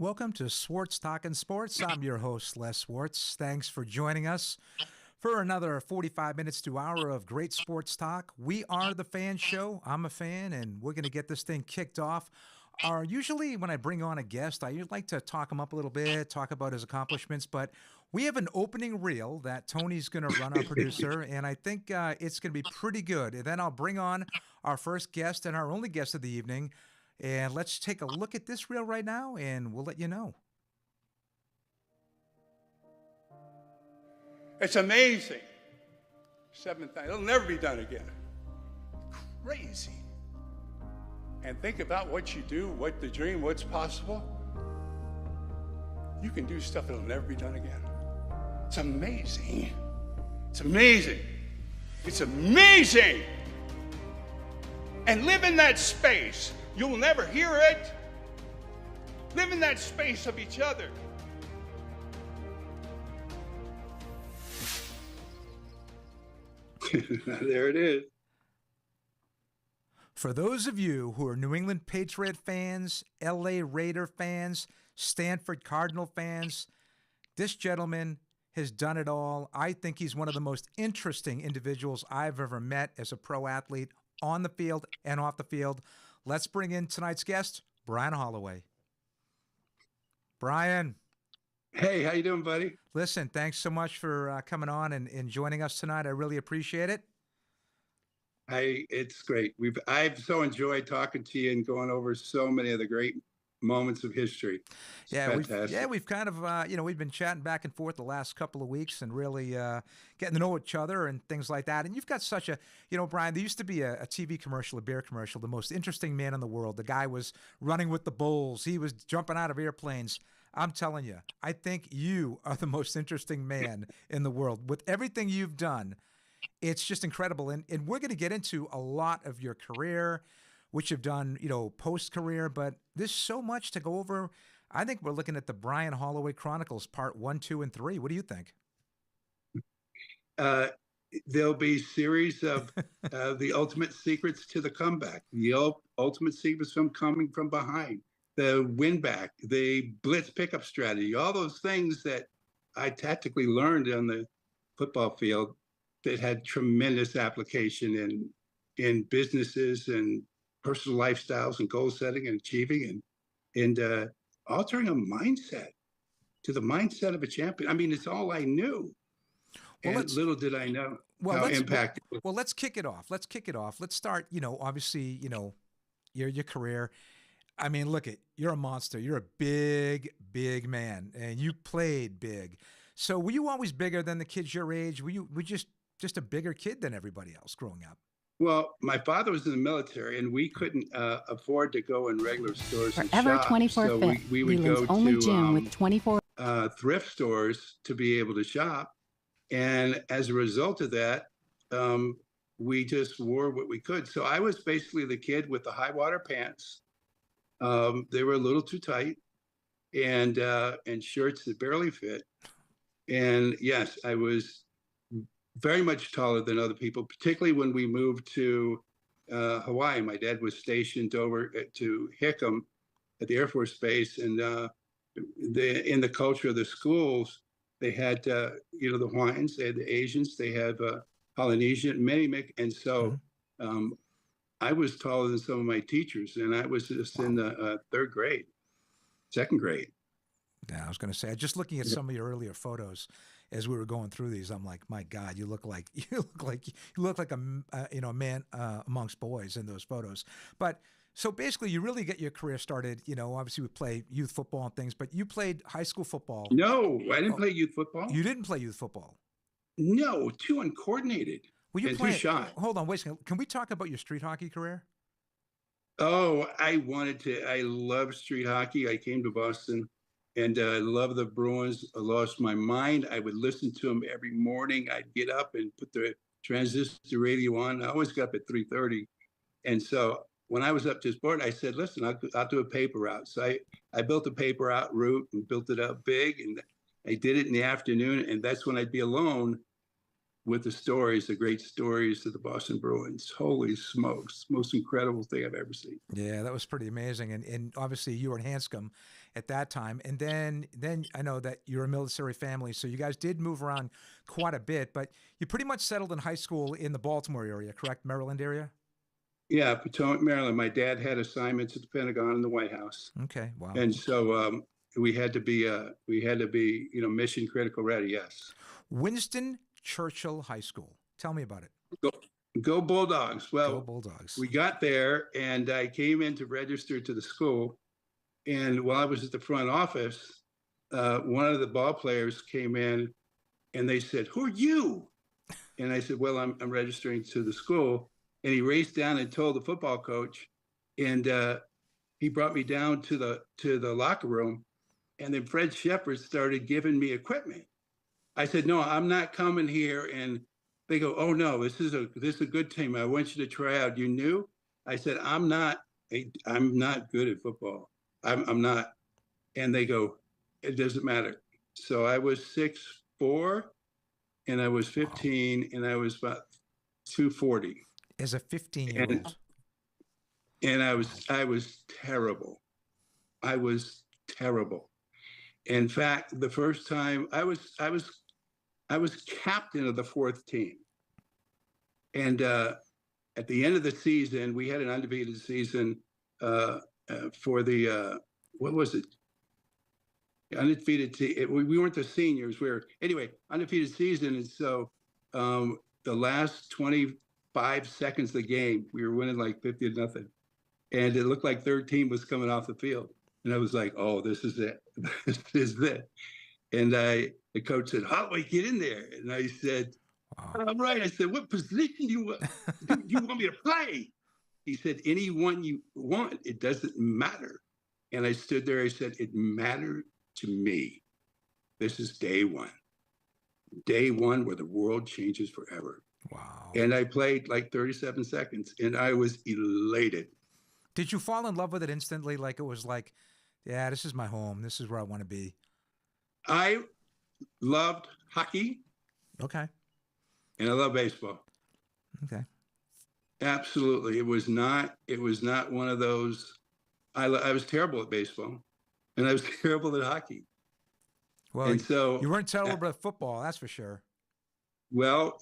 Welcome to Swartz Talkin Sports. I'm your host, Les Swartz. Thanks for joining us for another 45 minutes to hour of great sports talk. We are the Fan Show. I'm a fan, and we're going to get this thing kicked off. Usually when I bring on a guest, I like to talk him up a little bit, talk about his accomplishments, but we have an opening reel that Tony's going to run, our producer, and I think it's going to be pretty good. And then I'll bring on our first guest and our only guest of the evening, and let's take a look at this reel right now, and we'll let you know. It's amazing. Seventh time. It'll never be done again. Crazy. And think about what you do, what the dream, what's possible. You can do stuff that'll never be done again. It's amazing. It's amazing. It's amazing. And live in that space. You'll never hear it. Live in that space of each other. There it is. For those of you who are New England Patriot fans, LA Raider fans, Stanford Cardinal fans, this gentleman has done it all. I think he's one of the most interesting individuals I've ever met as a pro athlete on the field and off the field. Let's bring in tonight's guest, Brian Holloway. Brian. Hey, how you doing, buddy? Listen, thanks so much for coming on and joining us tonight. I really appreciate it. It's great. I've so enjoyed talking to you and going over so many of the great moments of history. It's fantastic. We've kind of, we've been chatting back and forth the last couple of weeks and really getting to know each other and things like that. And you've got such a, Brian, there used to be a TV commercial, a beer commercial, the most interesting man in the world. The guy was running with the bulls. He was jumping out of airplanes. I'm telling you, I think you are the most interesting man in the world. With everything you've done, it's just incredible. And we're going to get into a lot of your career, which you've done, post-career, but there's so much to go over. I think we're looking at the Brian Holloway Chronicles, part 1, 2, and 3. What do you think? There'll be series of the ultimate secrets to the comeback, the ultimate secrets from coming from behind, the win back, the blitz pickup strategy, all those things that I tactically learned on the football field that had tremendous application in businesses and personal lifestyles and goal setting and achieving and altering a mindset to the mindset of a champion. I mean, it's all I knew. Well, and little did I know how impactful. Well, let's kick it off. Let's start, obviously, your career. I mean, look, you're a monster. You're a big, big man, and you played big. So were you always bigger than the kids your age? Were you just a bigger kid than everybody else growing up? Well, my father was in the military, and we couldn't afford to go in regular stores and Forever shop. 24 so Fifth, we would go only to gym with 24 thrift stores to be able to shop. And as a result of that, we just wore what we could. So I was basically the kid with the high water pants. They were a little too tight, and shirts that barely fit. And yes, I was very much taller than other people, particularly when we moved to Hawaii. My dad was stationed over to Hickam at the Air Force Base, and in the culture of the schools, they had the Hawaiians, they had the Asians, they had Polynesian, and so I was taller than some of my teachers, and I was just in the second grade. Yeah, I was going to say, just looking at some of your earlier photos as we were going through these, I'm like, my God, you look like a man amongst boys in those photos. But so basically, you really get your career started. Obviously, we play youth football and things, but you played high school football. No, I didn't play youth football. You didn't play youth football. No, too uncoordinated. Well, you too shy. Hold on, wait a second. Can we talk about your street hockey career? Oh, I wanted to. I love street hockey. I came to Boston. And I love the Bruins. I lost my mind. I would listen to them every morning. I'd get up and put the transistor radio on. I always got up at 3:30. And so when I was up to sport, I said, listen, I'll do a paper route. So I built a paper route route and built it up big. And I did it in the afternoon. And that's when I'd be alone. with the great stories of the Boston Bruins. Holy smokes, most incredible thing I've ever seen. Yeah, that was pretty amazing. And obviously you were in Hanscom at that time. And then I know that you're a military family, so you guys did move around quite a bit, but you pretty much settled in high school in the Baltimore area, correct? Maryland area? Yeah, Potomac, Maryland. My dad had assignments at the Pentagon and the White House. Okay, wow. And so we had to be mission critical ready. Yes. Winston Churchill High School. Tell me about it. Go Bulldogs. Well, Go Bulldogs. We got there, and I came in to register to the school. And while I was at the front office, one of the ball players came in, and they said, "Who are you?" And I said, "Well, I'm registering to the school." And he raced down and told the football coach, and he brought me down to the locker room. And then Fred Shepard started giving me equipment. I said, "No, I'm not coming here." And they go, "Oh no, this is a good team. I want you to try out. You knew?" I said, I'm not good at football. I'm not." And they go, "It doesn't matter." So I was 6'4", and I was 15, and I was about 240. As a 15-year-old. And I was terrible. I was terrible. In fact, the first time I was captain of the fourth team. And at the end of the season, we had an undefeated season for the, what was it? Undefeated team. We weren't the seniors. Undefeated season. And so the last 25 seconds of the game, we were winning like 50-0. And it looked like third team was coming off the field. And I was like, "Oh, this is it. This is it." And the coach said, "Holloway, get in there." And I said, "Wow. All right." I said, "What position do you want me to play?" He said, "Anyone you want. It doesn't matter." And I stood there. I said, "It mattered to me. This is day one. Day one where the world changes forever." Wow. And I played like 37 seconds, and I was elated. Did you fall in love with it instantly? Like it was like, yeah, this is my home. This is where I want to be. I loved hockey. Okay. And I love baseball. Okay. Absolutely. It was not one of those. I was terrible at baseball, and I was terrible at hockey. Well, and so you weren't terrible at football, that's for sure. Well,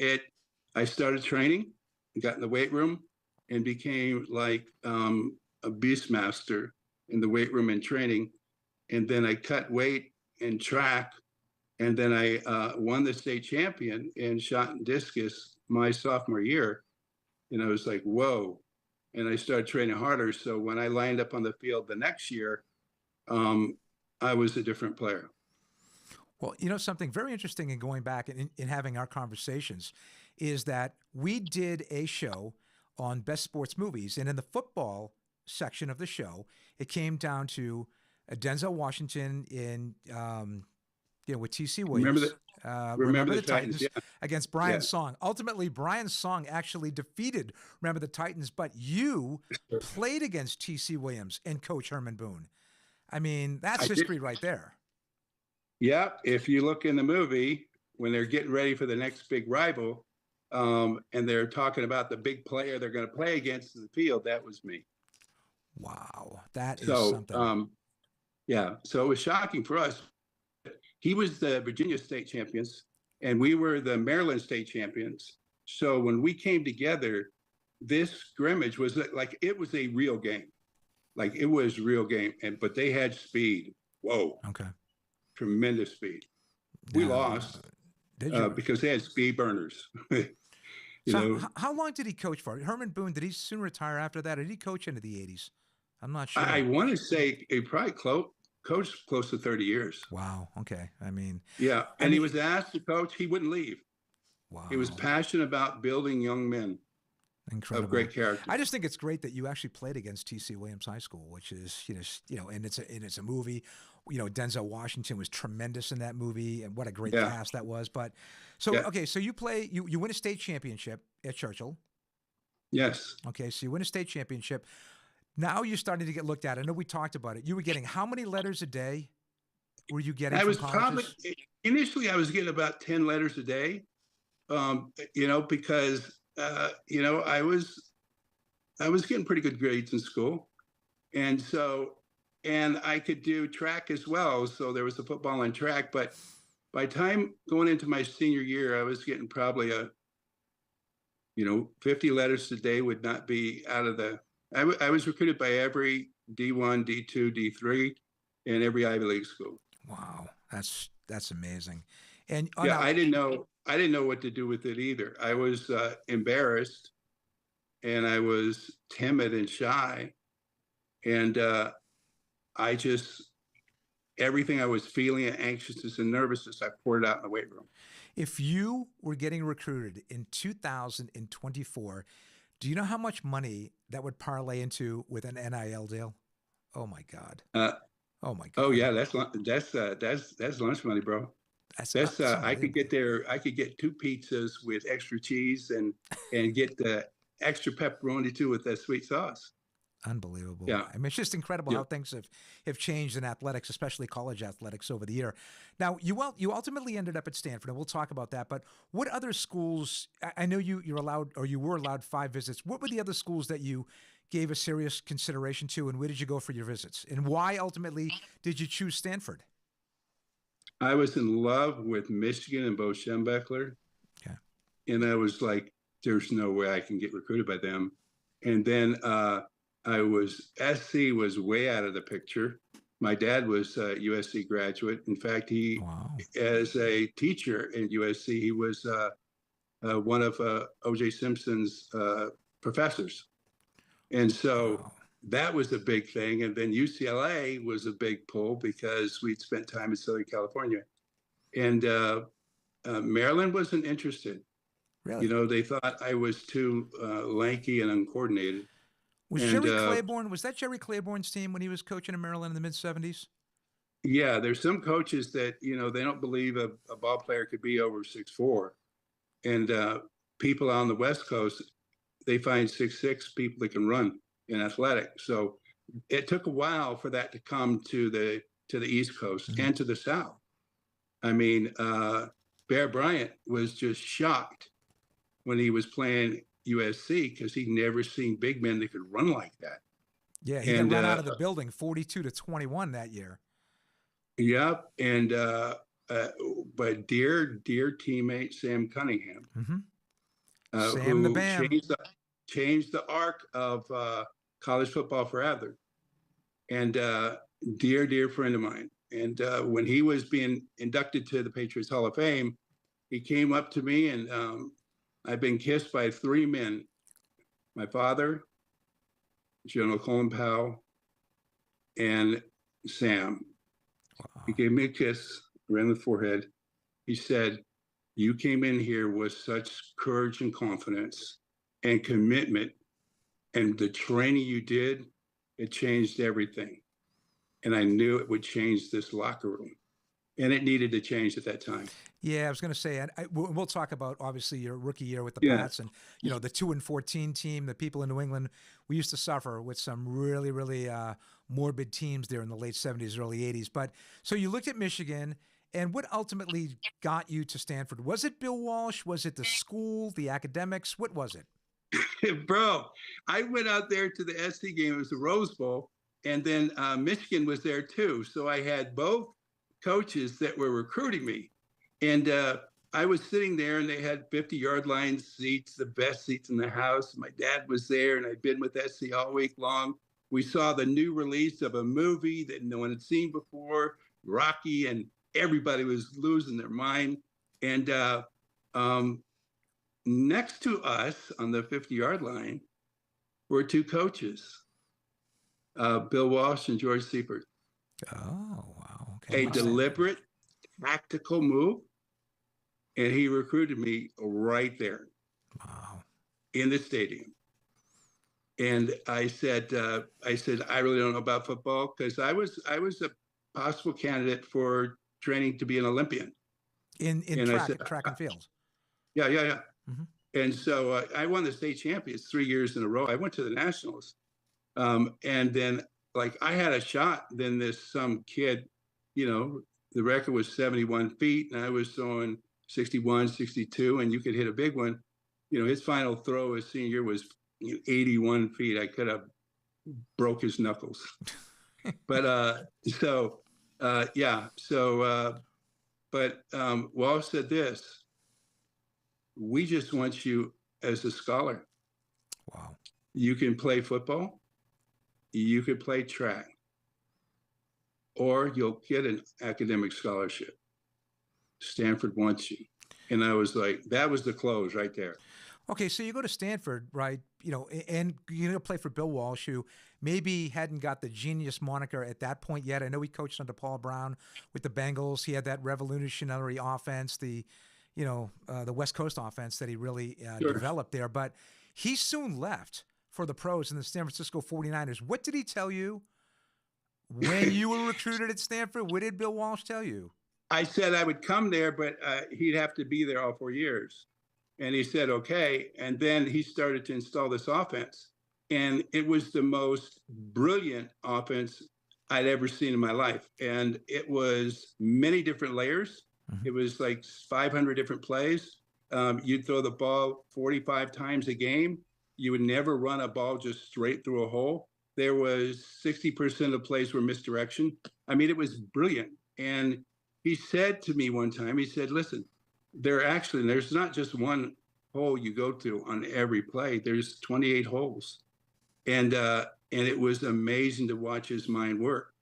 I started training, got in the weight room, and became like a beastmaster in the weight room and training. And then I cut weight and track. And then I won the state champion in shot and discus my sophomore year. And I was like, whoa. And I started training harder. So when I lined up on the field the next year, I was a different player. Well, you know, something very interesting in going back and in having our conversations is that we did a show on best sports movies. And in the football section of the show, it came down to Denzel Washington in, with T.C. Williams. Remember the Titans, yeah, against Brian Song. Ultimately, Brian Song actually defeated Remember the Titans, but you played against T.C. Williams and Coach Herman Boone. I mean, that's history right there. Yeah, if you look in the movie, when they're getting ready for the next big rival, and they're talking about the big player they're going to play against in the field, that was me. Wow, that is something. So it was shocking for us. He was the Virginia state champions, and we were the Maryland state champions. So when we came together, this scrimmage was like it was a real game. Like it was real game, but they had speed. Whoa. Okay. Tremendous speed. We lost because they had speed burners. How long did he coach for? Herman Boone, did he soon retire after that, or did he coach into the 80s? I'm not sure. I want to say he probably coached close to 30 years. Wow. Okay. I mean. Yeah. And he was asked to coach. He wouldn't leave. Wow. He was passionate about building young men. Incredible. Of great character. I just think it's great that you actually played against T.C. Williams High School, which is, and it's a movie. Denzel Washington was tremendous in that movie, and what a great cast that was. But so you win a state championship at Churchill. Yes. Okay, so you win a state championship. Now you're starting to get looked at. I know we talked about it. You were getting how many letters a day? Were you getting? Initially I was getting about 10 letters a day, because I was getting pretty good grades in school, and I could do track as well. So there was a football and track, but by time going into my senior year, I was getting probably 50 letters a day would not be out of the. I was recruited by every D1, D2, D3, and every Ivy League school. Wow, that's amazing. And yeah, I didn't know what to do with it either. I was embarrassed, and I was timid and shy, and I just everything I was feeling, anxiousness and nervousness, I poured it out in the weight room. If you were getting recruited in 2024, do you know how much money that would parlay into with an NIL deal? Oh my God. Oh my God. Oh yeah, that's lunch money, bro. That's I could get 2 pizzas with extra cheese and get the extra pepperoni too with that sweet sauce. Unbelievable. Yeah. I mean, it's just incredible how things have changed in athletics, especially college athletics over the year. Now, you ultimately ended up at Stanford, and we'll talk about that. But what other schools? I know you were allowed 5 visits. What were the other schools that you gave a serious consideration to, and where did you go for your visits? And why ultimately did you choose Stanford? I was in love with Michigan and Bo Schembechler. Okay. And I was like, there's no way I can get recruited by them. And then SC was way out of the picture. My dad was a USC graduate. In fact, as a teacher in USC, he was one of O.J. Simpson's professors. And so that was a big thing. And then UCLA was a big pull because we'd spent time in Southern California. And Maryland wasn't interested. Really? They thought I was too lanky and uncoordinated. Was Jerry Claiborne, was that Jerry Claiborne's team when he was coaching in Maryland in the mid-'70s? Yeah, there's some coaches that, they don't believe a ball player could be over 6'4". And people on the West Coast, they find 6'6" people that can run in athletics. So it took a while for that to come to the East Coast and to the South. I mean, Bear Bryant was just shocked when he was playing USC because he'd never seen big men that could run like that. Yeah, he got run out of the building 42-21 that year. Yep, and but dear teammate Sam Cunningham, Sam the Bam, changed the arc of college football forever, and dear friend of mine. And when he was being inducted to the Patriots Hall of Fame, he came up to me and I've been kissed by 3 men: my father, General Colin Powell, and Sam. Wow. He gave me a kiss around the forehead. He said, "You came in here with such courage and confidence and commitment, and the training you did, it changed everything. And I knew it would change this locker room." And it needed to change at that time. Yeah, I was going to say, we'll talk about obviously your rookie year with the Pats and the 2-14 team. The people in New England, we used to suffer with some really, really morbid teams there in the late '70s, early '80s. But so you looked at Michigan, and what ultimately got you to Stanford? Was it Bill Walsh? Was it the school, the academics? What was it? Bro, I went out there to the SC game. It was the Rose Bowl, and then Michigan was there too. So I had both coaches that were recruiting me. And I was sitting there and they had 50-yard line seats, the best seats in the house. My dad was there and I'd been with SC all week long. We saw the new release of a movie that no one had seen before, Rocky, and everybody was losing their mind. And next to us on the 50-yard line were 2 coaches, Bill Walsh and George Seifert. Oh, wow. Okay. A deliberate, tactical move. And he recruited me right there. Wow. In the stadium. And I said, I really don't know about football, because I was a possible candidate for training to be an Olympian. In track and field. Yeah. Mm-hmm. And so I won the state champions 3 years in a row. I went to the Nationals. And then I had a shot. Then some kid, the record was 71 feet and I was throwing 61, 62, and you could hit a big one. His final throw his senior year was 81 feet. I could have broke his knuckles. But Walsh said this: we just want you as a scholar. Wow. You can play football, you could play track, or you'll get an academic scholarship. Stanford wants you. And I was like, that was the close right there. Okay, so you go to Stanford, right? And you're going to play for Bill Walsh, who maybe hadn't got the genius moniker at that point yet. I know he coached under Paul Brown with the Bengals. He had that revolutionary offense, the West Coast offense that he really developed there. But he soon left for the pros in the San Francisco 49ers. What did he tell you when you were recruited at Stanford? What did Bill Walsh tell you? I said I would come there, but he'd have to be there all 4 years. And he said, okay. And then he started to install this offense. And it was the most brilliant offense I'd ever seen in my life. And it was many different layers. Mm-hmm. It was like 500 different plays. You'd throw the ball 45 times a game. You would never run a ball just straight through a hole. There was 60% of plays were misdirection. I mean, it was brilliant. And he said to me one time, he said, listen, there's not just one hole you go to on every play. There's 28 holes. And it was amazing to watch his mind work.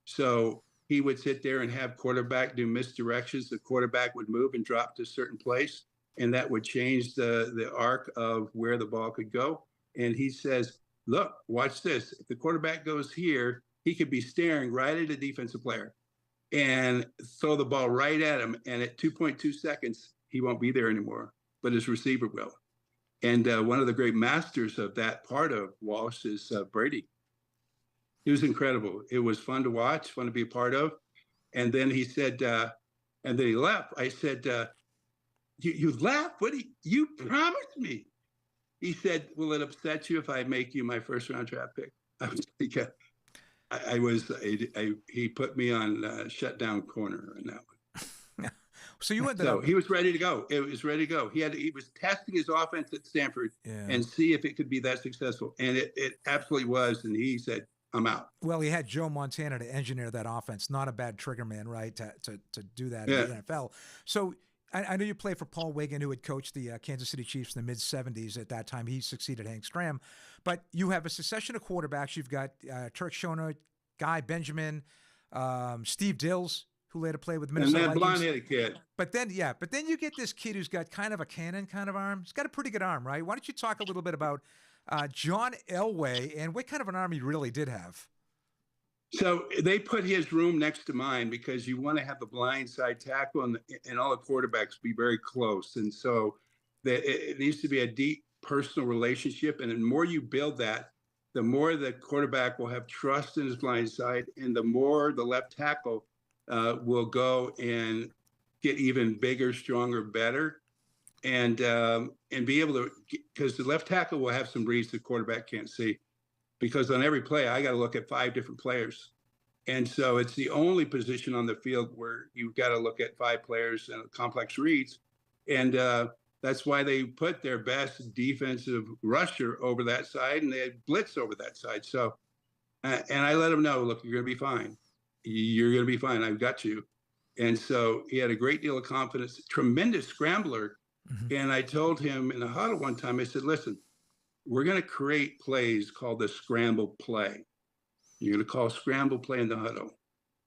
So he would sit there and have quarterback do misdirections. The quarterback would move and drop to a certain place, and that would change the arc of where the ball could go. And he says, look, watch this. If the quarterback goes here, he could be staring right at a defensive player and throw the ball right at him. And at 2.2 seconds, he won't be there anymore, but his receiver will. And one of the great masters of that part of Walsh is Brady. He was incredible. It was fun to watch, fun to be a part of. And then he said, and then he left. I said, you left? What you promised me? He said, will it upset you if I make you my first round draft pick? I was like, he put me on shutdown corner on that one. So you ended up. He was ready to go. It was ready to go. He was testing his offense at Stanford and see if it could be that successful. And it absolutely was. And he said, I'm out. Well, he had Joe Montana to engineer that offense. Not a bad trigger man, right? To do that in the NFL. So I know you played for Paul Wiggin, who had coached the Kansas City Chiefs in the mid-'70s. At that time, he succeeded Hank Stram. But you have a succession of quarterbacks. You've got Turk Schoner, Guy Benjamin, Steve Dills, who later played with Minnesota Vikings. And that blonde-headed kid. But then you get this kid who's got kind of a cannon kind of arm. He's got a pretty good arm, right? Why don't you talk a little bit about John Elway and what kind of an arm he really did have? So they put his room next to mine because you want to have the blind side tackle and all the quarterbacks be very close. And so it needs to be a deep personal relationship. And the more you build that, the more the quarterback will have trust in his blind side, and the more the left tackle will go and get even bigger, stronger, better, and be able to, because the left tackle will have some reads the quarterback can't see. Because on every play, I got to look at 5 different players. And so it's the only position on the field where you've got to look at 5 players and complex reads. And that's why they put their best defensive rusher over that side, and they had blitz over that side. So, and I let him know, look, you're going to be fine. You're going to be fine. I've got you. And so he had a great deal of confidence, tremendous scrambler. Mm-hmm. And I told him in the huddle one time, I said, listen, we're going to create plays called the scramble play. You're going to call scramble play in the huddle.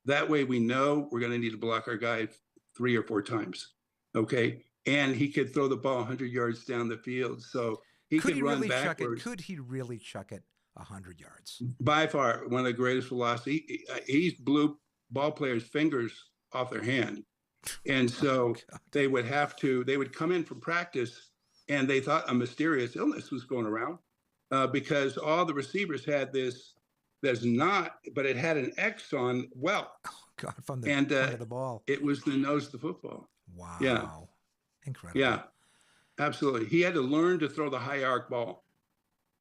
That way we know we're going to need to block our guy 3 or 4 times. Okay. And he could throw the ball 100 yards down the field. So he could run really backwards. Could he really chuck it 100 yards? By far, one of the greatest velocity. He's blew ball players' fingers off their hand. And so they would come in from practice, and they thought a mysterious illness was going around because all the receivers had this, but it had an X on, from the point of the ball. It was the nose of the football. Wow. Yeah. Incredible. Yeah, absolutely. He had to learn to throw the high arc ball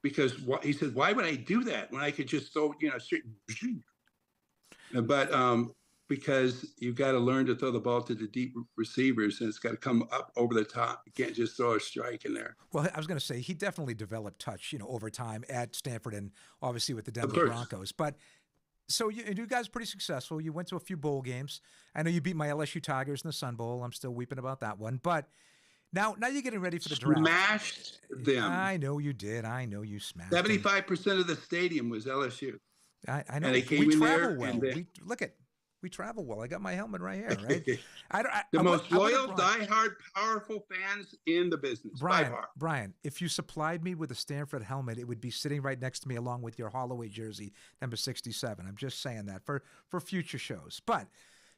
because he said, why would I do that when I could just throw, straight? But because you've got to learn to throw the ball to the deep receivers, and it's got to come up over the top. You can't just throw a strike in there. Well, I was going to say he definitely developed touch, over time at Stanford and obviously with the Of Denver course. Broncos. But so you guys are pretty successful. You went to a few bowl games. I know you beat my LSU Tigers in the Sun Bowl. I'm still weeping about that one. But now you're getting ready for the draft. Smashed them. I know you did. I know you smashed 75% of the stadium was LSU. them. I know. And they came We in travel there well. and they- We travel well. I got my helmet right here, right? The I most would've loyal, brought- diehard, powerful fans in the business, by far. Brian, if you supplied me with a Stanford helmet, it would be sitting right next to me along with your Holloway jersey, number 67. I'm just saying that for future shows. But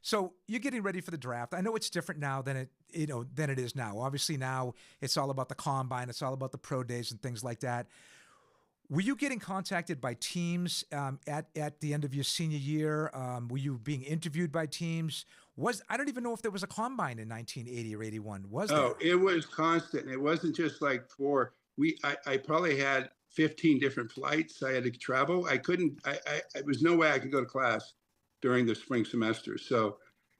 so you're getting ready for the draft. I know it's different now than it is now. Obviously now it's all about the combine. It's all about the pro days and things like that. Were you getting contacted by teams at the end of your senior year? Were you being interviewed by teams? I don't even know if there was a combine in 1980 or 81. Was there? Oh, it was constant. It wasn't just like I probably had 15 different flights. I had to travel. I couldn't, there was no way I could go to class during the spring semester. So,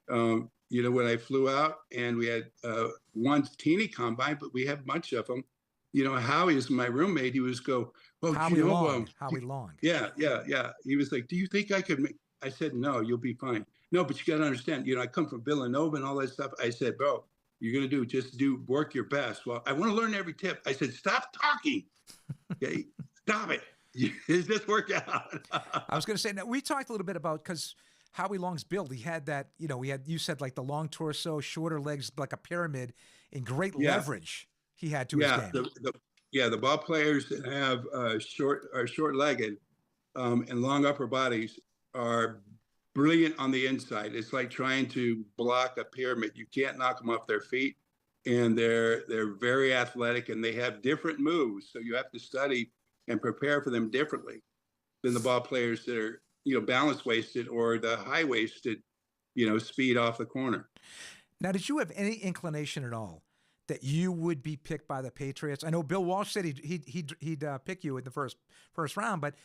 when I flew out and we had one teeny combine, but we have a bunch of them. Howie is my roommate. He was go, oh, Howie Long. Howie Long. Yeah. He was like, do you think I could make? I said, no, you'll be fine. No, but you got to understand, I come from Villanova and all that stuff. I said, bro, you're going to just work your best. Well, I want to learn every tip. I said, stop talking. Okay, stop it. It's just work out. I was going to say, now we talked a little bit about, because Howie Long's build, he had that, you said like the long torso, shorter legs, like a pyramid, and great leverage he had to his game. The ball players that have short-legged and long upper bodies are brilliant on the inside. It's like trying to block a pyramid. You can't knock them off their feet, and they're very athletic, and they have different moves. So you have to study and prepare for them differently than the ball players that are balance waisted or the high waisted speed off the corner. Now, did you have any inclination at all that you would be picked by the Patriots? I know Bill Walsh said he'd pick you in the first round, but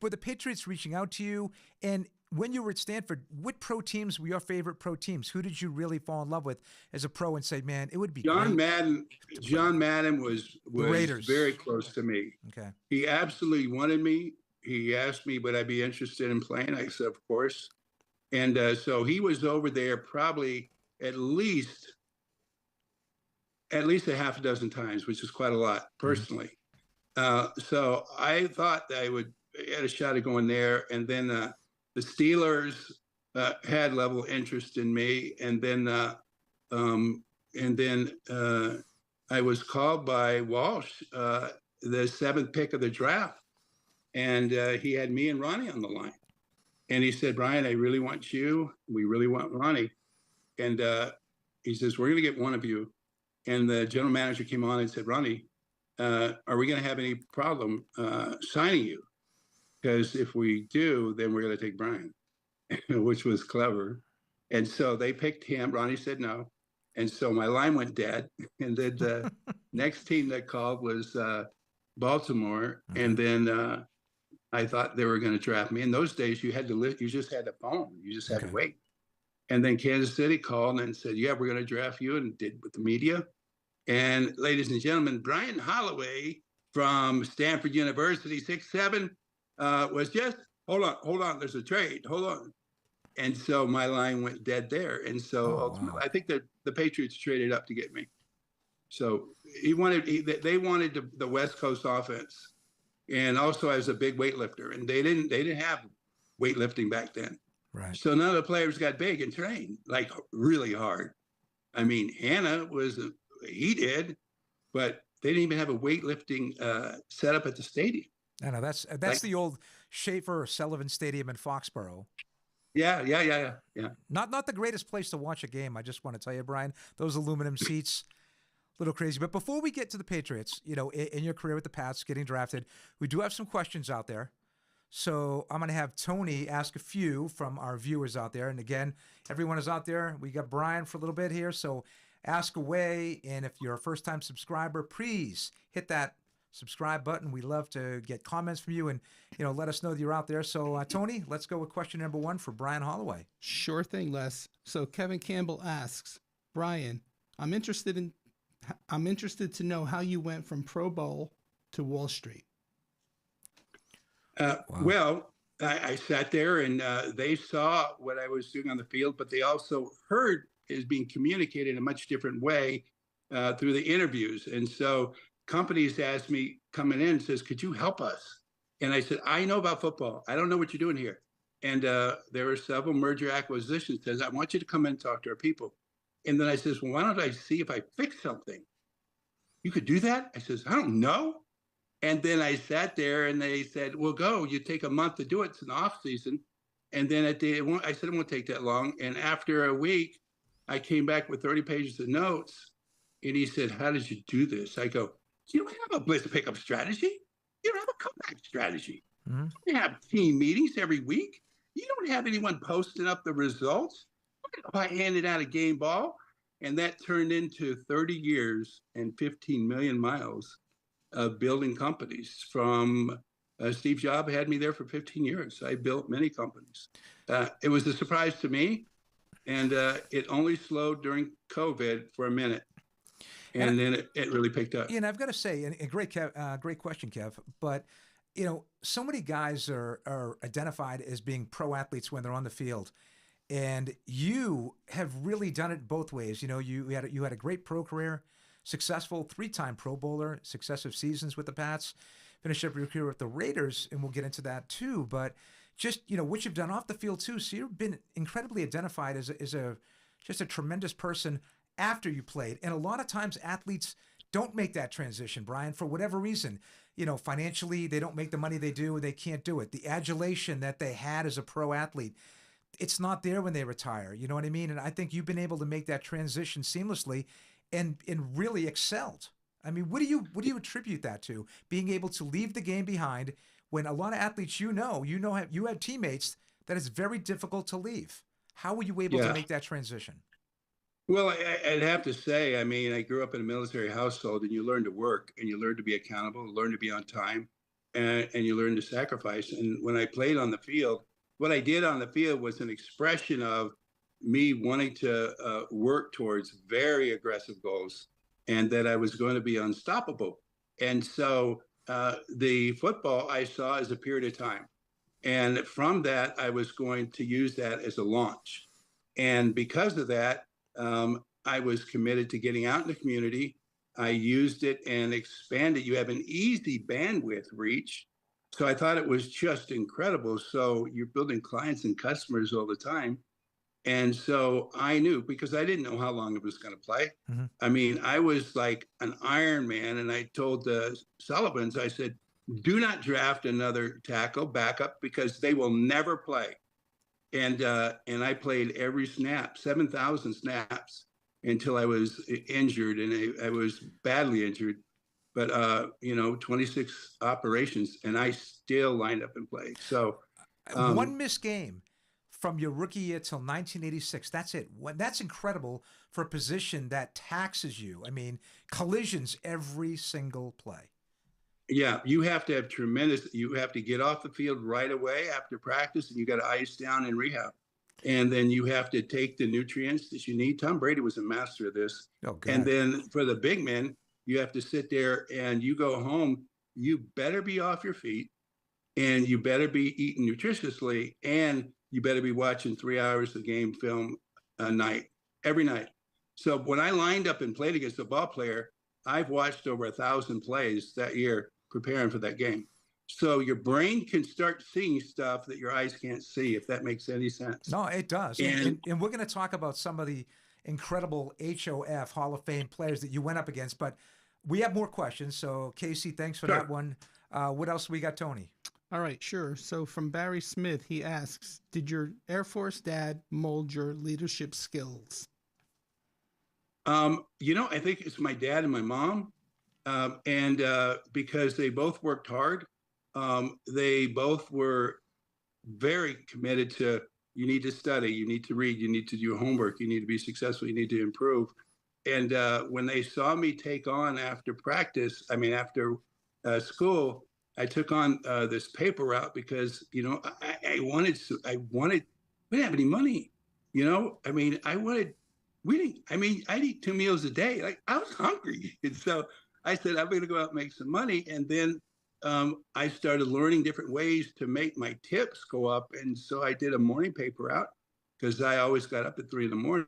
were the Patriots reaching out to you? And when you were at Stanford, what pro teams were your favorite pro teams? Who did you really fall in love with as a pro and say, man, it would be John great Madden was Raiders. very close to me. Okay. He absolutely wanted me. He asked me, would I be interested in playing? I said, of course. And so he was over there probably at least a half a dozen times, which is quite a lot personally. So I thought that I had a shot at going there. And then the Steelers had level interest in me. And then I was called by Walsh, the seventh pick of the draft. And he had me and Ronnie on the line. And he said, Brian, I really want you. We really want Ronnie. And he says, we're going to get one of you. And the general manager came on and said, Ronnie, are we going to have any problem signing you? Because if we do, then we're going to take Brian, which was clever. And so they picked him. Ronnie said no. And so my line went dead. And then the next team that called was Baltimore. And then I thought they were going to draft me. In those days, you just had to phone. You just had to wait. And then Kansas City called and said, yeah, we're going to draft you, and did with the media. And ladies and gentlemen, Brian Holloway from Stanford University, 6'7", was just, hold on, there's a trade, hold on. And so my line went dead there. And so ultimately, I think that the Patriots traded up to get me. So they wanted the West Coast offense. And also I was a big weightlifter, and they didn't have weightlifting back then. Right. So none of the players got big and trained like really hard. I mean, Hannah he did, but they didn't even have a weightlifting setup at the stadium. I know that's the old Schaefer or Sullivan Stadium in Foxborough. Yeah. Not the greatest place to watch a game. I just want to tell you, Brian, those aluminum seats, a little crazy. But before we get to the Patriots, in your career with the Pats, getting drafted, we do have some questions out there. So I'm going to have Tony ask a few from our viewers out there. And again, everyone is out there. We got Brian for a little bit here. So ask away. And if you're a first-time subscriber, please hit that subscribe button. We love to get comments from you and, let us know that you're out there. So, Tony, let's go with question number 1 for Brian Holloway. Sure thing, Les. So Kevin Campbell asks, Brian, I'm interested to know how you went from Pro Bowl to Wall Street. Wow. Well, I sat there and they saw what I was doing on the field, but they also heard it was being communicated in a much different way through the interviews. And so companies asked me coming in and says, could you help us? And I said, I know about football. I don't know what you're doing here. And there were several merger acquisitions. Says, I want you to come in and talk to our people. And then I says, well, why don't I see if I fix something? You could do that? I says, I don't know. And then I sat there and they said, well, go. You take a month to do it. It's an off season. And then I said, it won't take that long. And after a week, I came back with 30 pages of notes. And he said, how did you do this? I go, you don't have a blitz pickup strategy. You don't have a comeback strategy. Mm-hmm. You don't have team meetings every week. You don't have anyone posting up the results. I handed out a game ball. And that turned into 30 years and 15 million miles of building companies. From Steve Jobs had me there for 15 years. I built many companies. It was a surprise to me. And it only slowed during COVID for a minute. And then it really picked up. And I've got to say, and great question, Kev. But, so many guys are identified as being pro athletes when they're on the field. And you have really done it both ways. You had a great pro career, successful 3-time Pro Bowler, successive seasons with the Pats, finished up your career with the Raiders, and we'll get into that too. But just, what you've done off the field too. So you've been incredibly identified as just a tremendous person after you played. And a lot of times athletes don't make that transition, Brian, for whatever reason. Financially, they don't make the money they do, and they can't do it. The adulation that they had as a pro athlete, it's not there when they retire. You know what I mean? And I think you've been able to make that transition seamlessly and really excelled. I mean, what do you attribute that to? Being able to leave the game behind when a lot of athletes, you have teammates that it's very difficult to leave. How were you able to make that transition? Well, I'd have to say, I mean, I grew up in a military household, and you learn to work, and you learn to be accountable, learn to be on time, and you learn to sacrifice. And when I played on the field, what I did on the field was an expression of me wanting to work towards very aggressive goals, and that I was going to be unstoppable. And so the football I saw as a period of time. And from that, I was going to use that as a launch. And because of that, I was committed to getting out in the community. I used it and expanded. You have an easy bandwidth reach. So I thought it was just incredible. So you're building clients and customers all the time. And so I knew, because I didn't know how long it was going to play. Mm-hmm. I mean, I was like an Iron Man. And I told the Sullivans, I said, do not draft another tackle backup, because they will never play. And I played every snap, 7,000 snaps, until I was injured, and I was badly injured. But 26 operations, and I still lined up and played. So one missed game from your rookie year till 1986. That's it. That's incredible for a position that taxes you. I mean, collisions every single play. Yeah, you have to have you have to get off the field right away after practice, and you got to ice down in rehab. And then you have to take the nutrients that you need. Tom Brady was a master of this. Oh, God. And then for the big men, you have to sit there, and you go home, you better be off your feet, and you better be eating nutritiously, and you better be watching 3 hours of game film a night, every night. So when I lined up and played against a ball player, I've watched over 1,000 plays that year preparing for that game. So your brain can start seeing stuff that your eyes can't see, if that makes any sense. No, it does. And we're going to talk about some of the incredible HOF Hall of Fame players that you went up against, but we have more questions. So Casey, thanks for that one. What else we got, Tony? All right, sure. So from Barry Smith, he asks, did your Air Force dad mold your leadership skills? I think it's my dad and my mom. And because they both worked hard, they both were very committed to, you need to study, you need to read, you need to do your homework, you need to be successful, you need to improve. And when they saw me take on after practice, after school, I took on this paper route because, I wanted, we didn't have any money, I mean, I'd eat 2 meals a day. Like, I was hungry. And so I said, I'm going to go out and make some money. And then I started learning different ways to make my tips go up. And so I did a morning paper route because I always got up at 3 in the morning.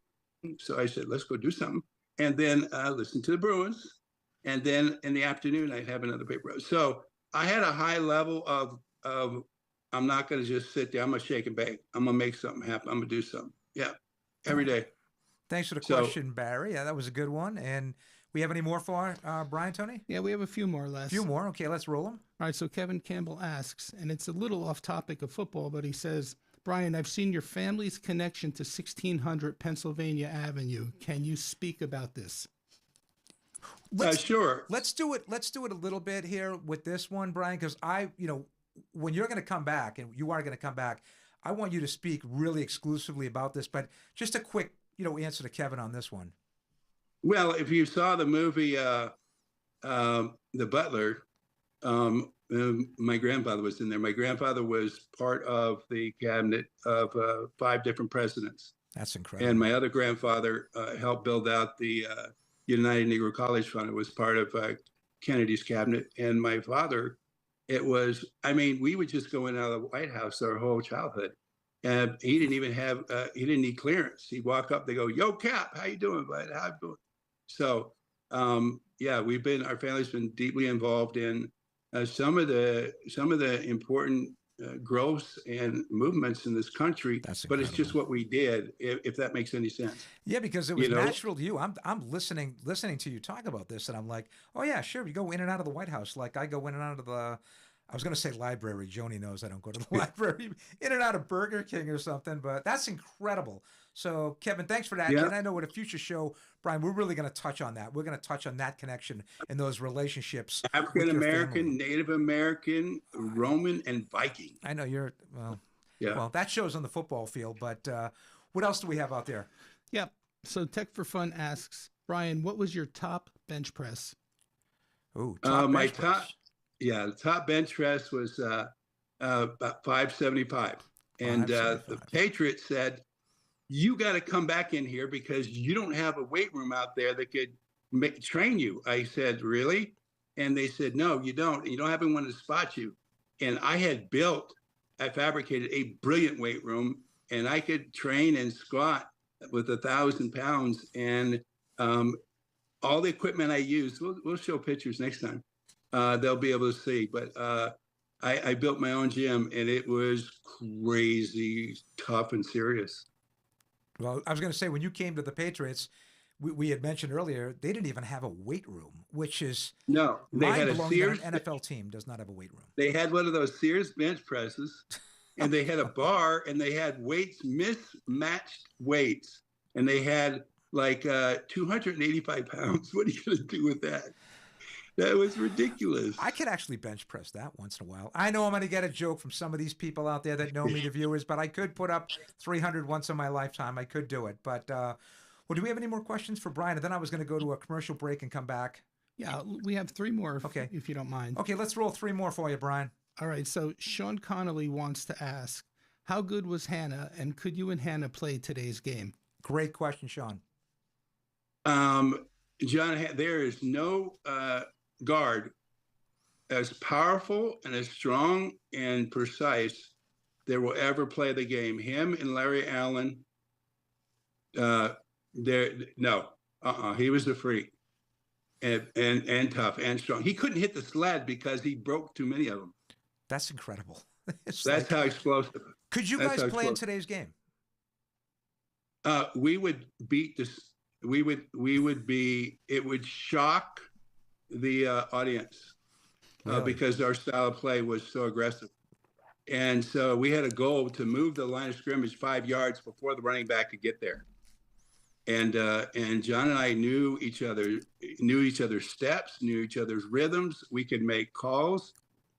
So I said, let's go do something. And then listen to the Bruins. And then in the afternoon, I'd have another paper route. So I had a high level of I'm not going to just sit there. I'm going to shake and bake. I'm going to make something happen. I'm going to do something. Yeah, every day. Thanks for the question, Barry. Yeah, that was a good one. And we have any more for Brian, Tony? Yeah, we have a few more, Les. A few more. Okay, let's roll them. All right, so Kevin Campbell asks, and it's a little off topic of football, but he says, Brian, I've seen your family's connection to 1600 Pennsylvania Avenue. Can you speak about this? Sure. Let's do it. Let's do it a little bit here with this one, Brian, because when you're going to come back, and you are going to come back, I want you to speak really exclusively about this, but just a quick, answer to Kevin on this one. Well, if you saw the movie, The Butler, my grandfather was in there. My grandfather was part of the cabinet of 5 different presidents. That's incredible. And my other grandfather helped build out the United Negro College Fund. It was part of Kennedy's cabinet. And my father, we would just go in and out of the White House our whole childhood. And he didn't even have, he didn't need clearance. He'd walk up, they go, "Yo, Cap, how you doing, bud? How you doing?" So, our family's been deeply involved in some of the important growths and movements in this country. But it's just what we did, if that makes any sense. Yeah, because it was natural to you. I'm listening to you talk about this, and I'm like, oh yeah, sure. You go in and out of the White House, like I go in and out of the. I was going to say library. Joni knows I don't go to the library. In and out of Burger King or something, but that's incredible. So, Kevin, thanks for that. Yeah. And I know with a future show, Brian, we're really going to touch on that. We're going to touch on that connection and those relationships. African American, Native American, Roman, and Viking. I know you're, well, that shows on the football field, but what else do we have out there? Yep. So Tech for Fun asks, Brian, what was your top bench press? Oh, my top. Yeah, the top bench press was about 575. And the Patriots said, you got to come back in here because you don't have a weight room out there that could train you. I said, really? And they said, no, you don't. You don't have anyone to spot you. And I fabricated a brilliant weight room, and I could train and squat with 1,000 pounds. And all the equipment I used, we'll show pictures next time. They'll be able to see. But I built my own gym, and it was crazy, tough, and serious. Well, I was going to say, when you came to the Patriots, we had mentioned earlier, they didn't even have a weight room, which is no. They had a Sears. An NFL team does not have a weight room. They had one of those Sears bench presses, and they had a bar, and they had weights, mismatched weights, and they had like 285 pounds. What are you going to do with that? That was ridiculous. I could actually bench press that once in a while. I know I'm going to get a joke from some of these people out there that know me, the viewers, but I could put up 300 once in my lifetime. I could do it. But, well, do we have any more questions for Brian? And then I was going to go to a commercial break and come back. Yeah, we have 3 more, if you don't mind. Okay, let's roll 3 more for you, Brian. All right, so Sean Connolly wants to ask, how good was Hannah, and could you and Hannah play today's game? Great question, Sean. John, there is no guard as powerful and as strong and precise that will ever play the game. Him and Larry Allen, he was a freak and tough and strong. He couldn't hit the sled because he broke too many of them. That's incredible. That's how explosive. Could you guys play in today's game? We would beat this. We would be. It would shock the audience because our style of play was so aggressive, and so we had a goal to move the line of scrimmage 5 yards before the running back could get there. And John and I knew each other's steps, knew each other's rhythms. We could make calls,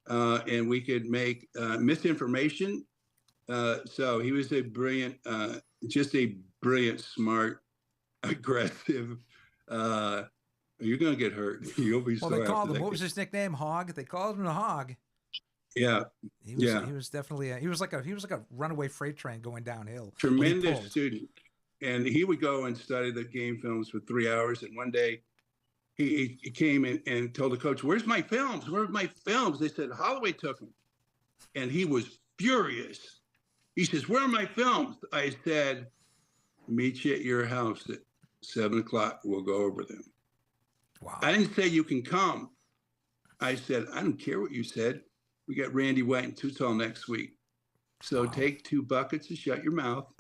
and we could make misinformation. So he was a brilliant, smart, aggressive, You're going to get hurt. You'll be Well, sore they called after him. that What was game. his nickname? Hog. They called him the Hog. Yeah. He was. Yeah. He was definitely. He was like a runaway freight train going downhill. when he Tremendous pulled. student. And he would go and study the game films for 3 hours. And one day he came and told the coach, "Where's my films? Where's my films?" They said, "Holloway took them." And he was furious. He says, "Where are my films?" I said, "Meet you at your house at 7:00. We'll go over them." Wow. I didn't say you can come. I said, "I don't care what you said. We got Randy White and Tutal next week. So take 2 buckets and shut your mouth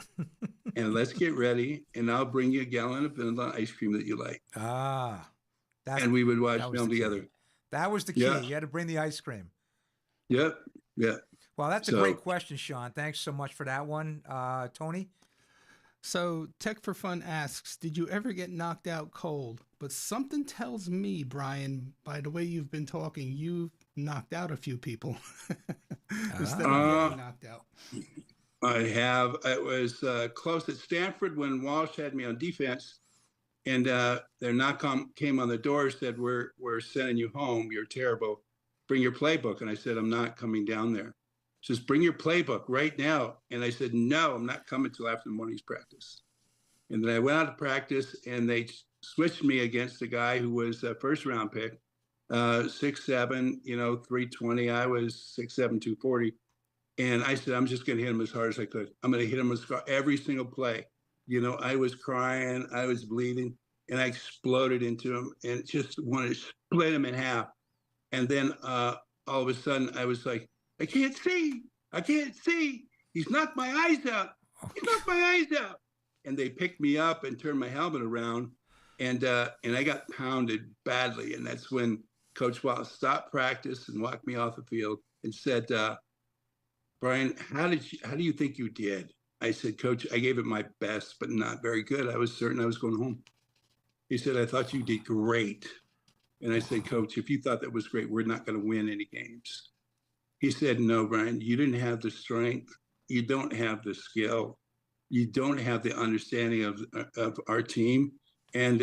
and let's get ready. And I'll bring you a gallon of vanilla ice cream that you like." And we would watch film together. That was the key. Yeah. You had to bring the ice cream. Yep. Yeah. Well, that's a great question, Sean. Thanks so much for that one. Tony? So Tech for Fun asks, did you ever get knocked out cold? But something tells me, Brian, by the way you've been talking, you've knocked out a few people instead of getting knocked out. I have. It was close at Stanford when Walsh had me on defense, and their knock came on the door, said, we're sending you home. You're terrible. Bring your playbook. And I said, "I'm not coming down there." She says, "Bring your playbook right now." And I said, "No, I'm not coming till after the morning's practice." And then I went out to practice, and they switched me against a guy who was a first-round pick, 6'7", 320. I was 6'7", 240. And I said, "I'm just going to hit him as hard as I could. I'm going to hit him every single play." I was crying. I was bleeding. And I exploded into him and just wanted to split him in half. And then all of a sudden, I was like, "I can't see. I can't see. He's knocked my eyes out. He knocked my eyes out." And they picked me up and turned my helmet around. And I got pounded badly. And that's when Coach Wallace stopped practice and walked me off the field and said, "Brian, how do you think you did?" I said, "Coach, I gave it my best, but not very good. I was certain I was going home." He said, "I thought you did great." And I said, "Coach, if you thought that was great, we're not going to win any games." He said, "No, Brian, you didn't have the strength. You don't have the skill. You don't have the understanding of our team. And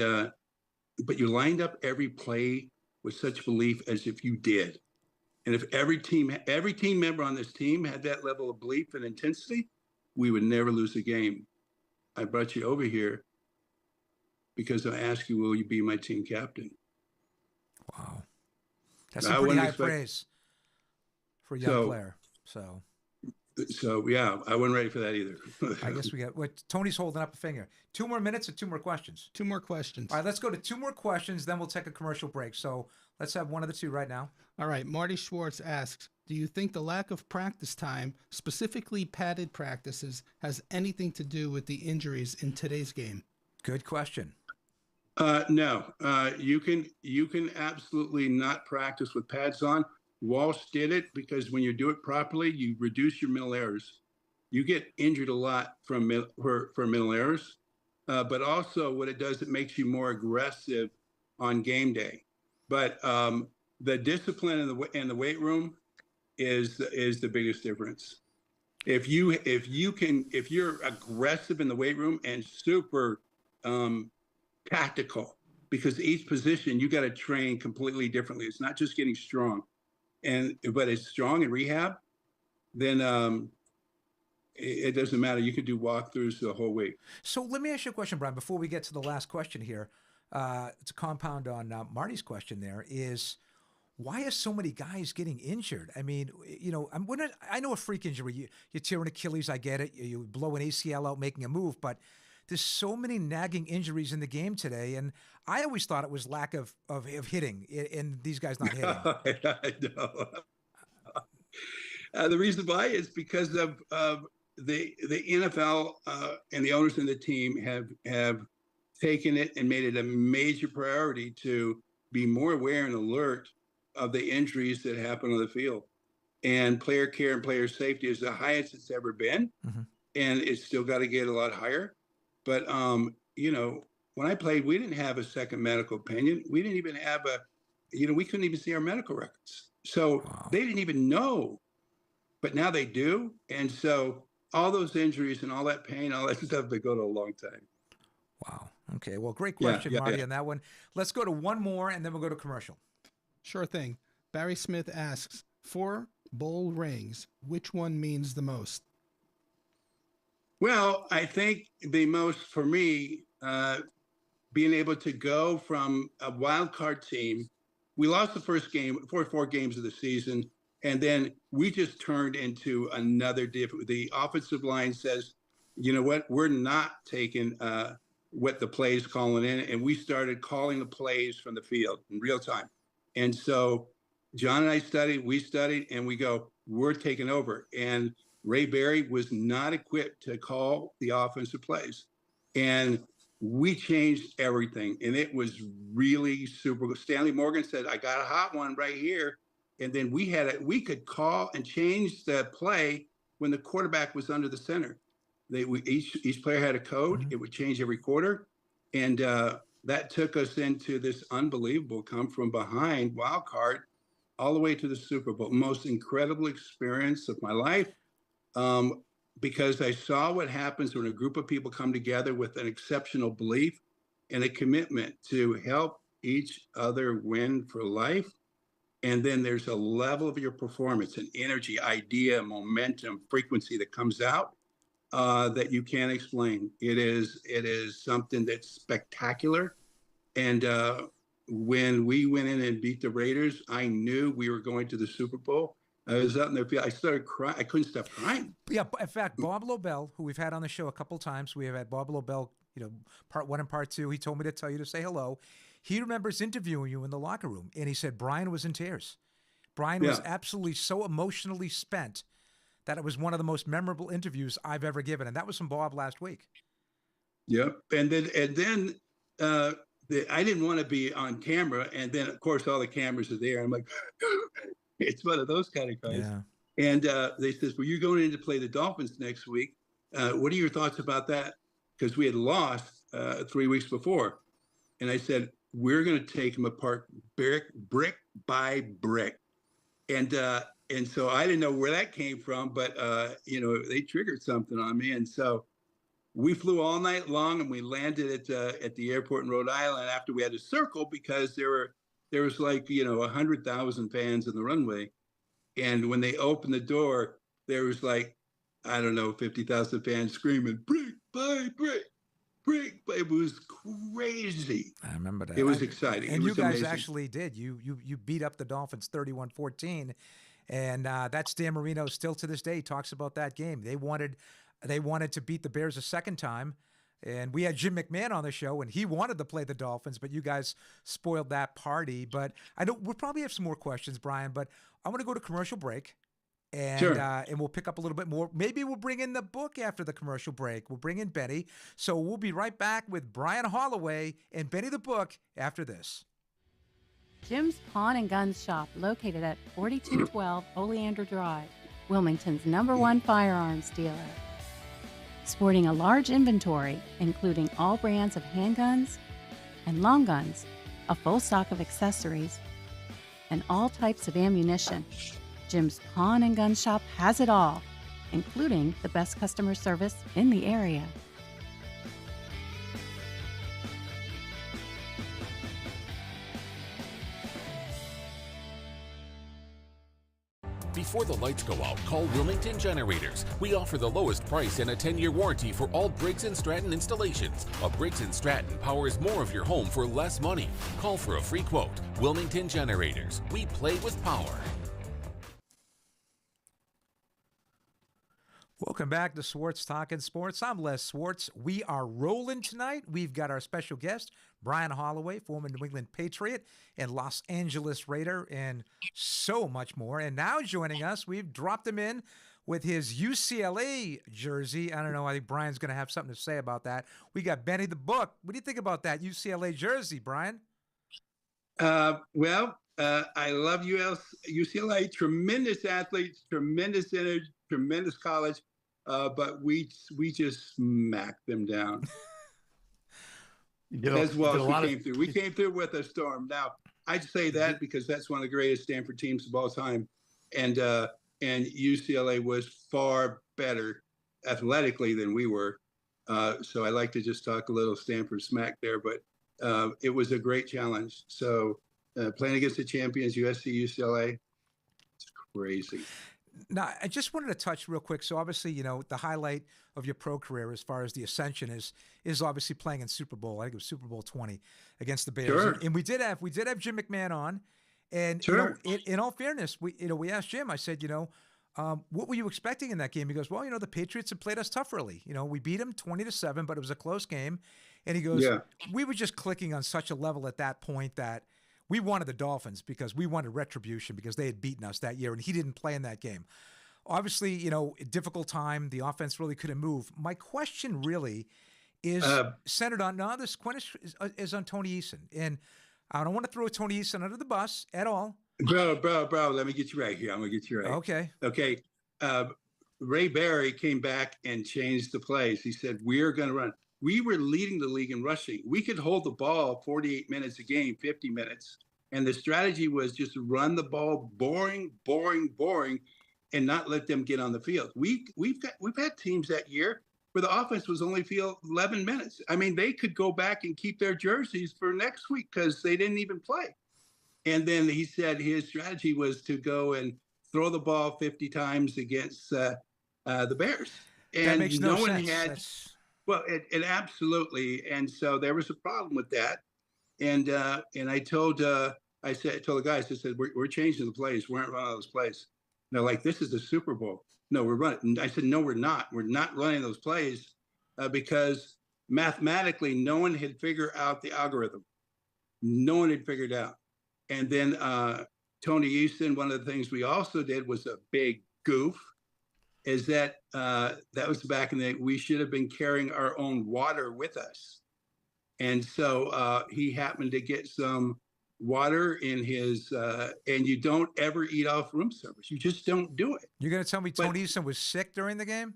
but you lined up every play with such belief as if you did. And if every team member on this team had that level of belief and intensity, we would never lose a game. I brought you over here because I asked you, will you be my team captain?" Wow. That's some pretty high praise for a young player. So yeah, I wasn't ready for that either. I guess we got Tony's holding up a finger. 2 more minutes and 2 more questions. 2 more questions. All right, let's go to 2 more questions, then we'll take a commercial break. So let's have one of the 2 right now. All right. Marty Schwartz asks, do you think the lack of practice time, specifically padded practices, has anything to do with the injuries in today's game? Good question. No, you can absolutely not practice with pads on. Walsh did it because when you do it properly, you reduce your mental errors. You get injured a lot for mental errors, but also what it does, it makes you more aggressive on game day. But the discipline in the weight room is the biggest difference. If you're aggressive in the weight room and super tactical, because each position you got to train completely differently. It's not just getting strong, but it's strong in rehab. Then it doesn't matter. You could do walkthroughs the whole week. So let me ask you a question, Brian, before we get to the last question here. It's a compound on Marty's question there is, why are so many guys getting injured? I mean, I know a freak injury. You tear an Achilles, I get it. You blow an ACL out making a move, but there's so many nagging injuries in the game today, and I always thought it was lack of hitting, and these guys not hitting. I know. The reason why is because of the NFL and the owners in the team have taken it and made it a major priority to be more aware and alert of the injuries that happen on the field. And player care and player safety is the highest it's ever been, and it's still got to get a lot higher. But, when I played, we didn't have a second medical opinion. We didn't even have we couldn't even see our medical records. So They didn't even know, but now they do. And so all those injuries and all that pain, all that stuff, they go to a long time. Wow. Okay, well, great Yeah, question, Marty, on that one. Let's go to one more, and then we'll go to commercial. Sure thing. Barry Smith asks, 4 bowl rings, which one means the most? Well, I think the most for me, being able to go from a wild card team, we lost the first game, 4 games of the season, and then we just turned into another different. The offensive line says, you know what, we're not taking what the plays calling in, and we started calling the plays from the field in real time. And so John and I we studied, and we go, we're taking over. And Ray Berry was not equipped to call the offensive plays. And we changed everything. And it was really super good. Stanley Morgan said, I got a hot one right here. And then we could call and change the play when the quarterback was under the center. Each player had a code. It would change every quarter. And that took us into this unbelievable come from behind wild card all the way to the Super Bowl. Most incredible experience of my life, because I saw what happens when a group of people come together with an exceptional belief and a commitment to help each other win for life. And then there's a level of your performance and energy, idea, momentum, frequency that comes out that you can't explain. It is something that's spectacular. And when we went in and beat the Raiders, I knew we were going to the Super Bowl. I was out in there. I started crying. I couldn't stop crying. Yeah, in fact, Bob Lobel, who we've had on the show a couple of times, we have had Bob Lobel, part 1 and part 2. He told me to tell you to say hello. He remembers interviewing you in the locker room, and he said Brian was in tears. Brian was absolutely so emotionally spent that it was one of the most memorable interviews I've ever given, and that was from Bob last week. Yep, and then I didn't want to be on camera, and then of course all the cameras are there. I'm like, it's one of those kind of guys. Yeah. And they says, well, you're going in to play the Dolphins next week. What are your thoughts about that? Because we had lost 3 weeks before, and I said, we're going to take them apart brick by brick. And so I didn't know where that came from, but they triggered something on me. And so we flew all night long, and we landed at the airport in Rhode Island after we had to circle because there was like 100,000 fans in the runway. And when they opened the door, there was 50,000 fans screaming, brick by brick. It was crazy. I remember that. It was exciting. And it was you guys amazing. actually did. You beat up the Dolphins 31-14. And that's Dan Marino still to this day talks about that game. They wanted to beat the Bears a second time. And we had Jim McMahon on the show, and he wanted to play the Dolphins, but you guys spoiled that party. But we'll probably have some more questions, Brian, but I want to go to commercial break. And Sure. And we'll pick up a little bit more. Maybe we'll bring in the book after the commercial break. We'll bring in Benny. So we'll be right back with Brian Holloway and Benny the book after this. Jim's Pawn and Gun Shop, located at 4212 Oleander Drive, Wilmington's #1 firearms dealer. Sporting a large inventory, including all brands of handguns and long guns, a full stock of accessories, and all types of ammunition. Jim's Pawn and Gun Shop has it all, including the best customer service in the area. Before the lights go out, call Wilmington Generators. We offer the lowest price and a 10-year warranty for all Briggs & Stratton installations. A Briggs & Stratton powers more of your home for less money. Call for a free quote. Wilmington Generators. We play with power. Welcome back to Swartz Talkin Sports. I'm Les Swartz. We are rolling tonight. We've got our special guest, Brian Holloway, former New England Patriot and Los Angeles Raider, and so much more. And now joining us, we've dropped him in with his UCLA jersey. I don't know. I think Brian's going to have something to say about that. We got Benny the Book. What do you think about that UCLA jersey, Brian? I love UCLA. Tremendous athletes, tremendous energy, tremendous college. But we just smacked them down. As well as we came through. We came through with a storm. Now, I'd say that because that's one of the greatest Stanford teams of all time. And UCLA was far better athletically than we were. So I like to just talk a little Stanford smack there, but it was a great challenge. So playing against the champions, USC, UCLA, it's crazy. Now, I just wanted to touch real quick. So obviously, the highlight of your pro career as far as the ascension is obviously playing in Super Bowl. I think it was Super Bowl 20 against the Bears. Sure. And we did have Jim McMahon on. And Sure. In all fairness, we asked Jim, I said, what were you expecting in that game? He goes, well, the Patriots had played us tough early. We beat them 20-7, but it was a close game. And he goes, we were just clicking on such a level at that point that we wanted the Dolphins because we wanted retribution because they had beaten us that year, and he didn't play in that game. Obviously, a difficult time. The offense really couldn't move. My question really is centered on, this question is on Tony Eason. And I don't want to throw Tony Eason under the bus at all. Bro, let me get you right here. I'm going to get you right. Okay. Ray Barry came back and changed the plays. He said, we're going to run. We were leading the league in rushing. We could hold the ball 48 minutes a game, 50 minutes. And the strategy was just run the ball, boring, and not let them get on the field. We've had teams that year where the offense was only field 11 minutes. I mean, they could go back and keep their jerseys for next week because they didn't even play. And then he said his strategy was to go and throw the ball 50 times against the Bears. And that makes no one sense. Well, it absolutely. And so there was a problem with that. And I told the guys, I said, we're changing the plays. We aren't running those plays. And they're like, this is the Super Bowl. No, we're running. And I said, no, we're not. We're not running those plays because mathematically, no one had figured out the algorithm. No one had figured out. And then Tony Easton, one of the things we also did was a big goof, is that that was back in the day, we should have been carrying our own water with us. And so he happened to get some water in his, and you don't ever eat off room service. You just don't do it. You're going to tell me Tony Easton was sick during the game?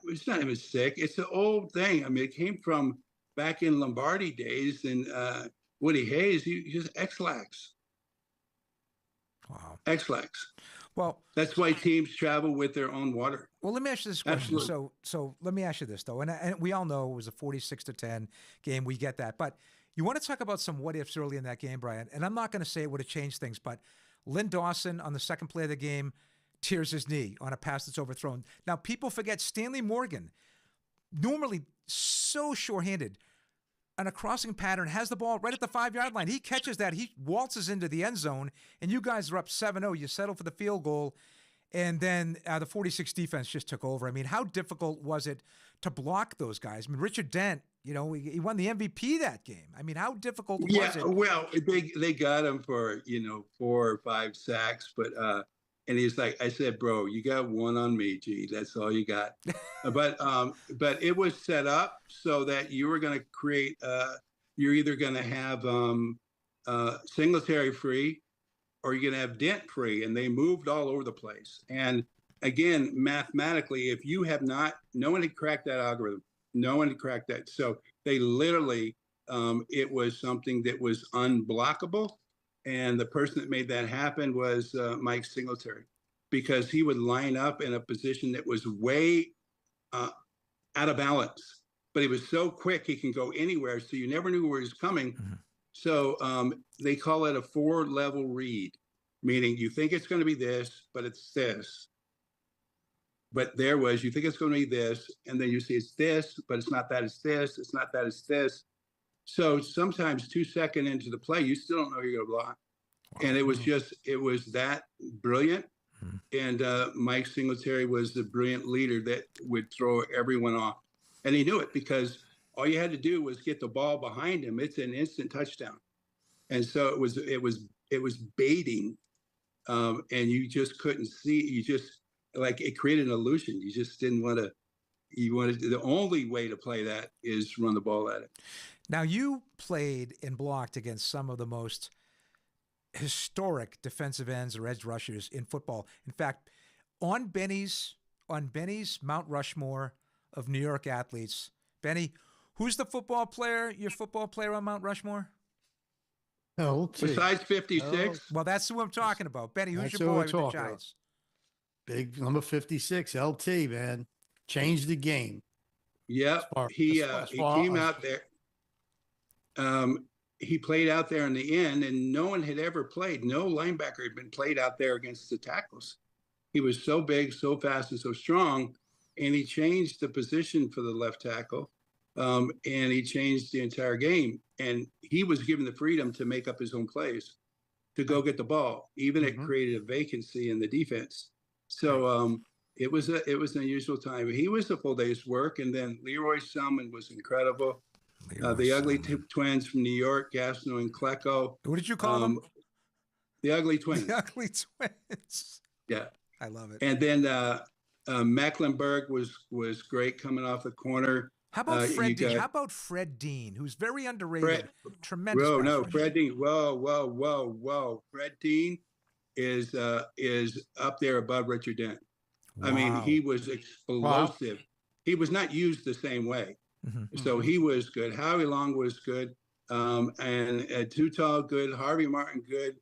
It's not even sick. It's an old thing. I mean, it came from back in Lombardi days, and Woody Hayes, he just X-Lax. Wow. X-Lax. Well, that's why teams travel with their own water. Well, let me ask you this question. Absolutely. So let me ask you this, though. And we all know it was a 46-10 game. We get that. But you want to talk about some what-ifs early in that game, Brian. And I'm not going to say it would have changed things, but Lynn Dawson on the second play of the game tears his knee on a pass that's overthrown. Now, people forget Stanley Morgan, normally so sure-handed, on a crossing pattern, has the ball right at the 5-yard line. He catches that. He waltzes into the end zone, and you guys are up 7-0. You settle for the field goal, and then the 46 defense just took over. I mean, how difficult was it to block those guys? I mean, Richard Dent, he won the MVP that game. I mean, how difficult was it? Yeah, well, they got him for, 4 or 5 sacks, but and he's like, I said, bro, you got one on me, G. That's all you got. But it was set up so that you were going to create. You're either going to have Singletary free, or you're going to have Dent free, and they moved all over the place. And again, mathematically, if you have not, no one had cracked that algorithm. No one had cracked that. So they literally, it was something that was unblockable. And the person that made that happen was Mike Singletary, because he would line up in a position that was way out of balance. But he was so quick, he can go anywhere. So you never knew where he was coming. Mm-hmm. So they call it a 4-level read, meaning you think it's going to be this, but it's this. But you think it's going to be this, and then you see it's this, but it's not that, it's this. It's not that, it's this. So sometimes 2 seconds into the play, you still don't know you're going to block. Wow. And it was that brilliant. Mm-hmm. And Mike Singletary was the brilliant leader that would throw everyone off. And he knew it because all you had to do was get the ball behind him. It's an instant touchdown. And so it was baiting. And you just couldn't see, it created an illusion. You just didn't want to, the only way to play that is run the ball at it. Now, you played and blocked against some of the most historic defensive ends or edge rushers in football. In fact, on Benny's Mount Rushmore of New York athletes, Benny, who's your football player on Mount Rushmore? Besides 56? Well, that's who I'm talking about. Benny, who's your boy with the Giants? Big number 56, LT, man. Changed the game. Yeah, he came out there. He played out there in the end, and no one had ever played. No linebacker had been played out there against the tackles. He was so big, so fast, and so strong, and he changed the position for the left tackle, and he changed the entire game. And he was given the freedom to make up his own plays, to go get the ball. Even it created a vacancy in the defense. So it was an unusual time. He was a full day's work, and then Leroy Selman was incredible. The Ugly Twins from New York, Gastineau and Klecko. What did you call them? The Ugly Twins. The Ugly Twins. Yeah, I love it. And then Mecklenburg was great coming off the corner. How about Fred Dean? How about Fred Dean, who's very underrated? Tremendous. Fred Dean. Whoa. Fred Dean is up there above Richard Dent. Wow. I mean, he was explosive. Wow. He was not used the same way. So he was good. Howie Long was good. And Too Tall good. Harvey Martin good.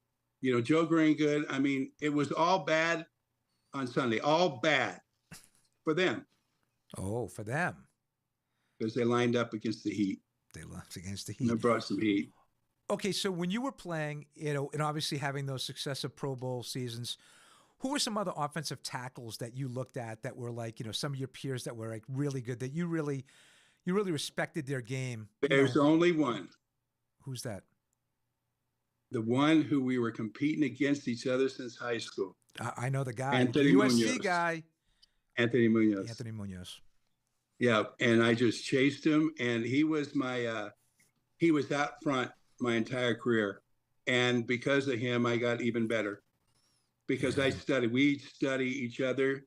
Joe Green good. I mean, it was all bad on Sunday. All bad for them. Oh, for them. Because they lined up against the Heat. They left against the Heat. And they brought some heat. Okay, so when you were playing, and obviously having those successive Pro Bowl seasons, who were some other offensive tackles that you looked at that were like, some of your peers that were like really good, that you really respected their game? There's only one. Who's that? The one who we were competing against each other since high school. I know the guy. Anthony the USC Munoz. Guy. Anthony Munoz. Anthony Munoz. Yeah, and I just chased him, and he was he was out front my entire career. And because of him, I got even better. Because we'd study each other.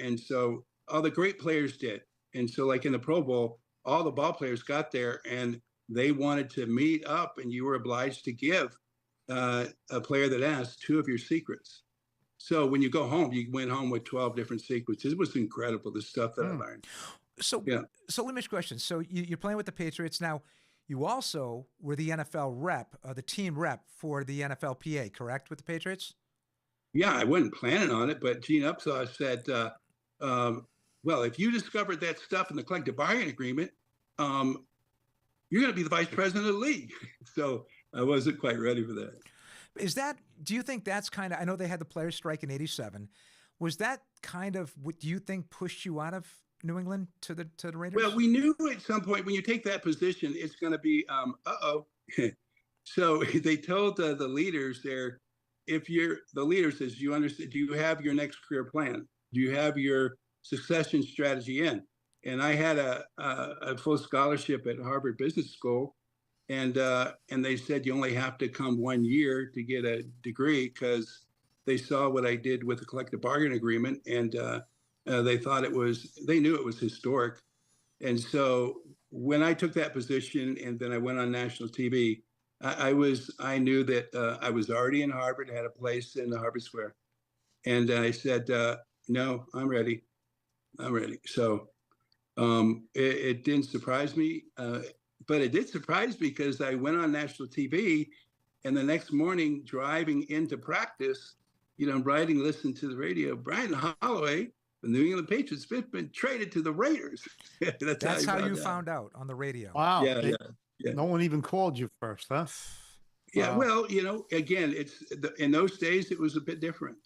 And so all the great players did. And so like in the Pro Bowl, all the ball players got there and they wanted to meet up, and you were obliged to give a player that asked 2 of your secrets. So when you go home, you went home with 12 different secrets. It was incredible, the stuff that I learned. So let me ask you a question. So you're playing with the Patriots. Now, you also were the NFL rep, the team rep for the NFLPA, correct, with the Patriots? Yeah, I wasn't planning on it, but Gene Upsaw said, well, if you discovered that stuff in the collective bargaining agreement, you're going to be the vice president of the league. So I wasn't quite ready for that. Do you think that's kind of, I know they had the players' strike in '87. Was that kind of what do you think pushed you out of New England to the Raiders? Well, we knew at some point when you take that position, it's going to be, So they told the leaders there, the leader says, you understand, do you have your next career plan? Do you have your succession strategy in? And I had a full scholarship at Harvard Business School. And they said you only have to come 1 year to get a degree, because they saw what I did with the collective bargaining agreement, and they knew it was historic. And so when I took that position and then I went on national TV, I knew that I was already in Harvard, had a place in the Harvard Square. And I said, no, I'm ready. So it didn't surprise me. But it did surprise me because I went on national TV, and the next morning driving into practice, listening to the radio, Brian Holloway, the New England Patriots, been traded to the Raiders. That's how you found out on the radio. Wow. Yeah. No one even called you first, huh? Yeah. Wow. Well, again, in those days it was a bit different,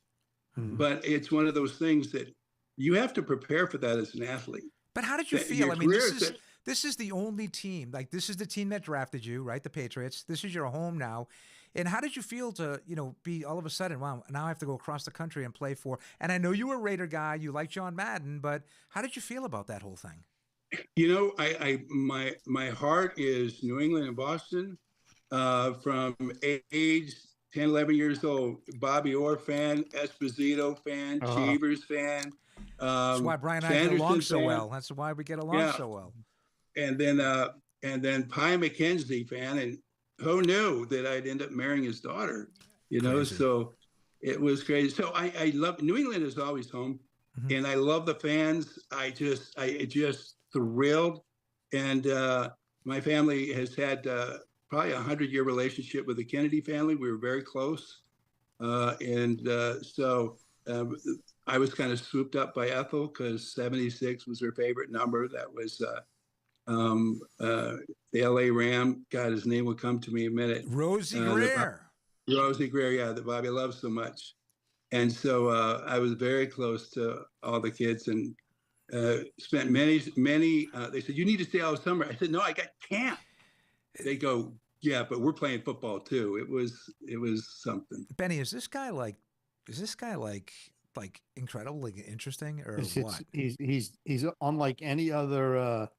but it's one of those things that you have to prepare for that as an athlete. But how did you feel? I mean, this is the only team, like this is the team that drafted you, right? The Patriots. This is your home now. And how did you feel to, be all of a sudden, wow, now I have to go across the country and play for, and I know you were a Raider guy, you like John Madden, but how did you feel about that whole thing? My heart is New England and Boston, from age 10, 11 years old. Bobby Orr fan, Esposito fan, Cheevers fan. That's why Brian and I get along so well. That's why we get along so well. And then Pye McKenzie fan, and who knew that I'd end up marrying his daughter? Crazy. So it was crazy. So I love New England is always home, and I love the fans. I just thrilled, and my family has had probably 100-year relationship with the Kennedy family. We were very close, and so I was kind of swooped up by Ethel because 76 was her favorite number. That was the LA Ram. God, his name will come to me in a minute. Rosie Greer. Rosie Greer, yeah, that Bobby loves so much. And so I was very close to all the kids and spent many. They said, you need to stay all summer. I said, no, I got camp. They go, yeah, but we're playing football too. It was something. Benny, is this guy like incredibly interesting or what? He's unlike any other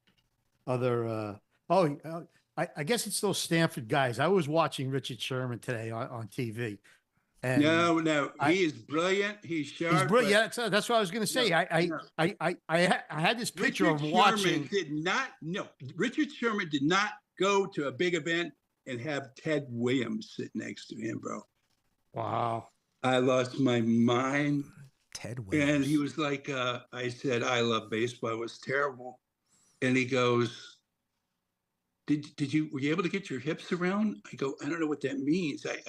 I guess it's those Stanford guys. I was watching Richard Sherman today on TV. And no, he is brilliant. He's sharp. He's brilliant. Yeah, that's what I was going to say. I had this picture of him watching. Richard Sherman did not go to a big event and have Ted Williams sit next to him, bro. Wow. I lost my mind. Ted Williams. And he was like, I said, I love baseball. It was terrible. And he goes, were you able to get your hips around? I go, I don't know what that means. I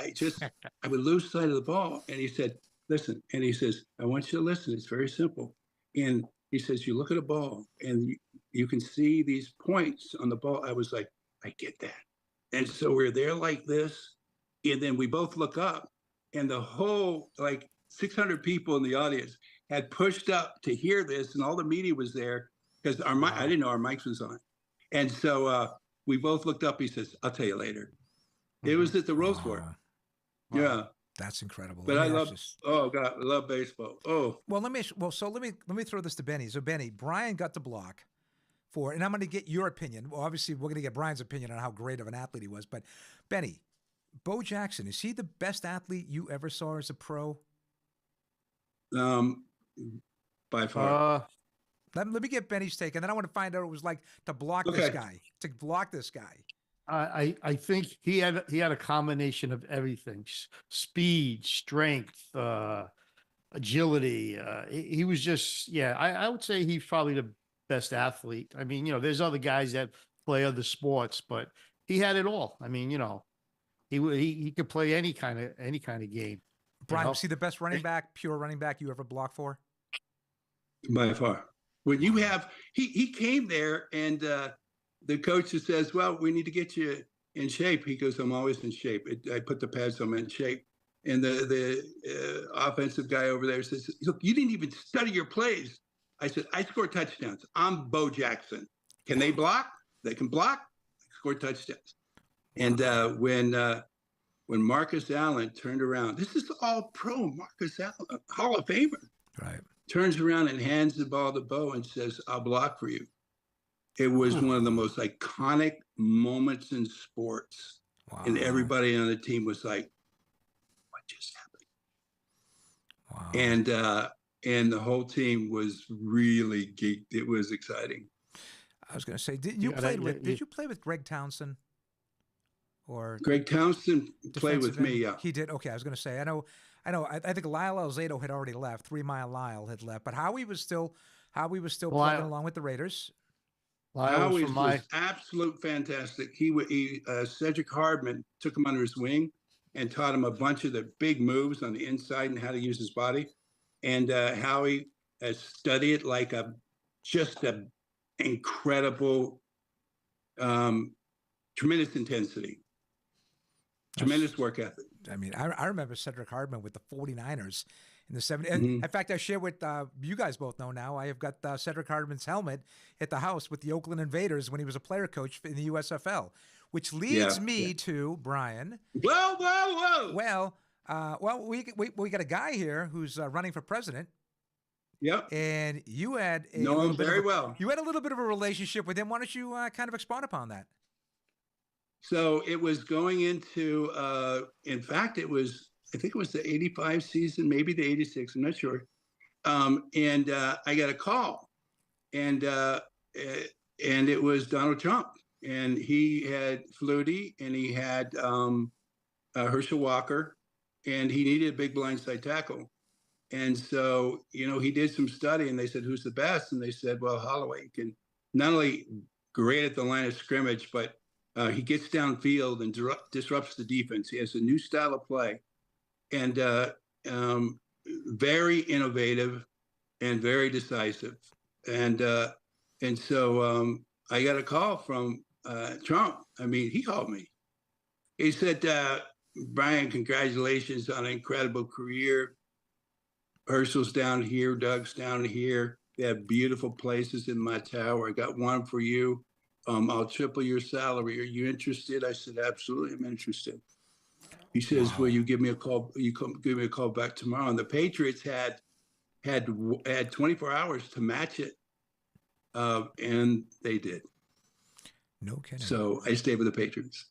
would lose sight of the ball. And he said, listen. And he says, I want you to listen. It's very simple. And he says, you look at a ball and you can see these points on the ball. I was like, I get that. And so we're there like this. And then we both look up and the whole, 600 people in the audience had pushed up to hear this. And all the media was there because I didn't know our mics was on. And so, we both looked up. He says, I'll tell you later. It was at the Rose Bowl. Wow. Yeah. That's incredible. But I love baseball. Oh. Well, let me throw this to Benny. So Benny, Brian got to block for, and I'm going to get your opinion. Well, obviously we're going to get Brian's opinion on how great of an athlete he was, but Benny, Bo Jackson, is he the best athlete you ever saw as a pro? By far. Let me get Benny's take, and then I want to find out what it was like to block this guy. I think he had a combination of everything: speed, strength, agility. He was just, I would say he's probably the best athlete. I mean, there's other guys that play other sports, but he had it all. I mean, he could play any kind of game. Brian, was he the best pure running back you ever blocked for? By far. When you have, he came there and the coach says, well, we need to get you in shape. He goes, I'm always in shape. I put the pads on, I'm in shape. And the offensive guy over there says, look, you didn't even study your plays. I said, I score touchdowns. I'm Bo Jackson. Can they block? They can block. Score touchdowns. And when Marcus Allen turned around, this is all pro Marcus Allen, Hall of Famer. Right. Turns around and hands the ball to Bo and says, I'll block for you. It was one of the most iconic moments in sports. Wow. And everybody on the team was like, what just happened? Wow. And the whole team was really geeked. It was exciting. I was going to say, did you play with Greg Townsend? Or Greg Townsend played with me, yeah. He did? Okay, I was going to say, I know. I think Lyle Alzado had already left. 3 Mile Lyle had left, but Howie was still plugging along with the Raiders. Howie was absolute fantastic. Cedric Hardman took him under his wing and taught him a bunch of the big moves on the inside and how to use his body. And Howie has studied like just an incredible, tremendous intensity, tremendous work ethic. I mean, I remember Cedric Hardman with the 49ers in the 70s. Mm-hmm. In fact, I share with you guys both know now, I have got Cedric Hardman's helmet at the house with the Oakland Invaders when he was a player coach in the USFL, which leads me to Brian. Whoa. Well, we got a guy here who's running for president. Yep. And you had know him very well. You had a little bit of a relationship with him. Why don't you kind of expand upon that? So it was going into, in fact, I think it was the 85 season, maybe the 86, I'm not sure. And I got a call and it was Donald Trump, and he had Flutie and he had Herschel Walker, and he needed a big blindside tackle. And so, he did some study and they said, who's the best? And they said, well, Holloway can not only great at the line of scrimmage, but he gets downfield and disrupts the defense. He has a new style of play and very innovative. and very decisive. And so I got a call from Trump. I mean, he called me. He said, Brian, congratulations on an incredible career. Herschel's down here, Doug's down here. They have beautiful places in my tower. I got one for you. I'll triple your salary. Are you interested? I said, absolutely, I'm interested. He says, will you give me a call? Give me a call back tomorrow. And the Patriots had 24 hours to match it. And they did. No kidding. So I stayed with the Patriots.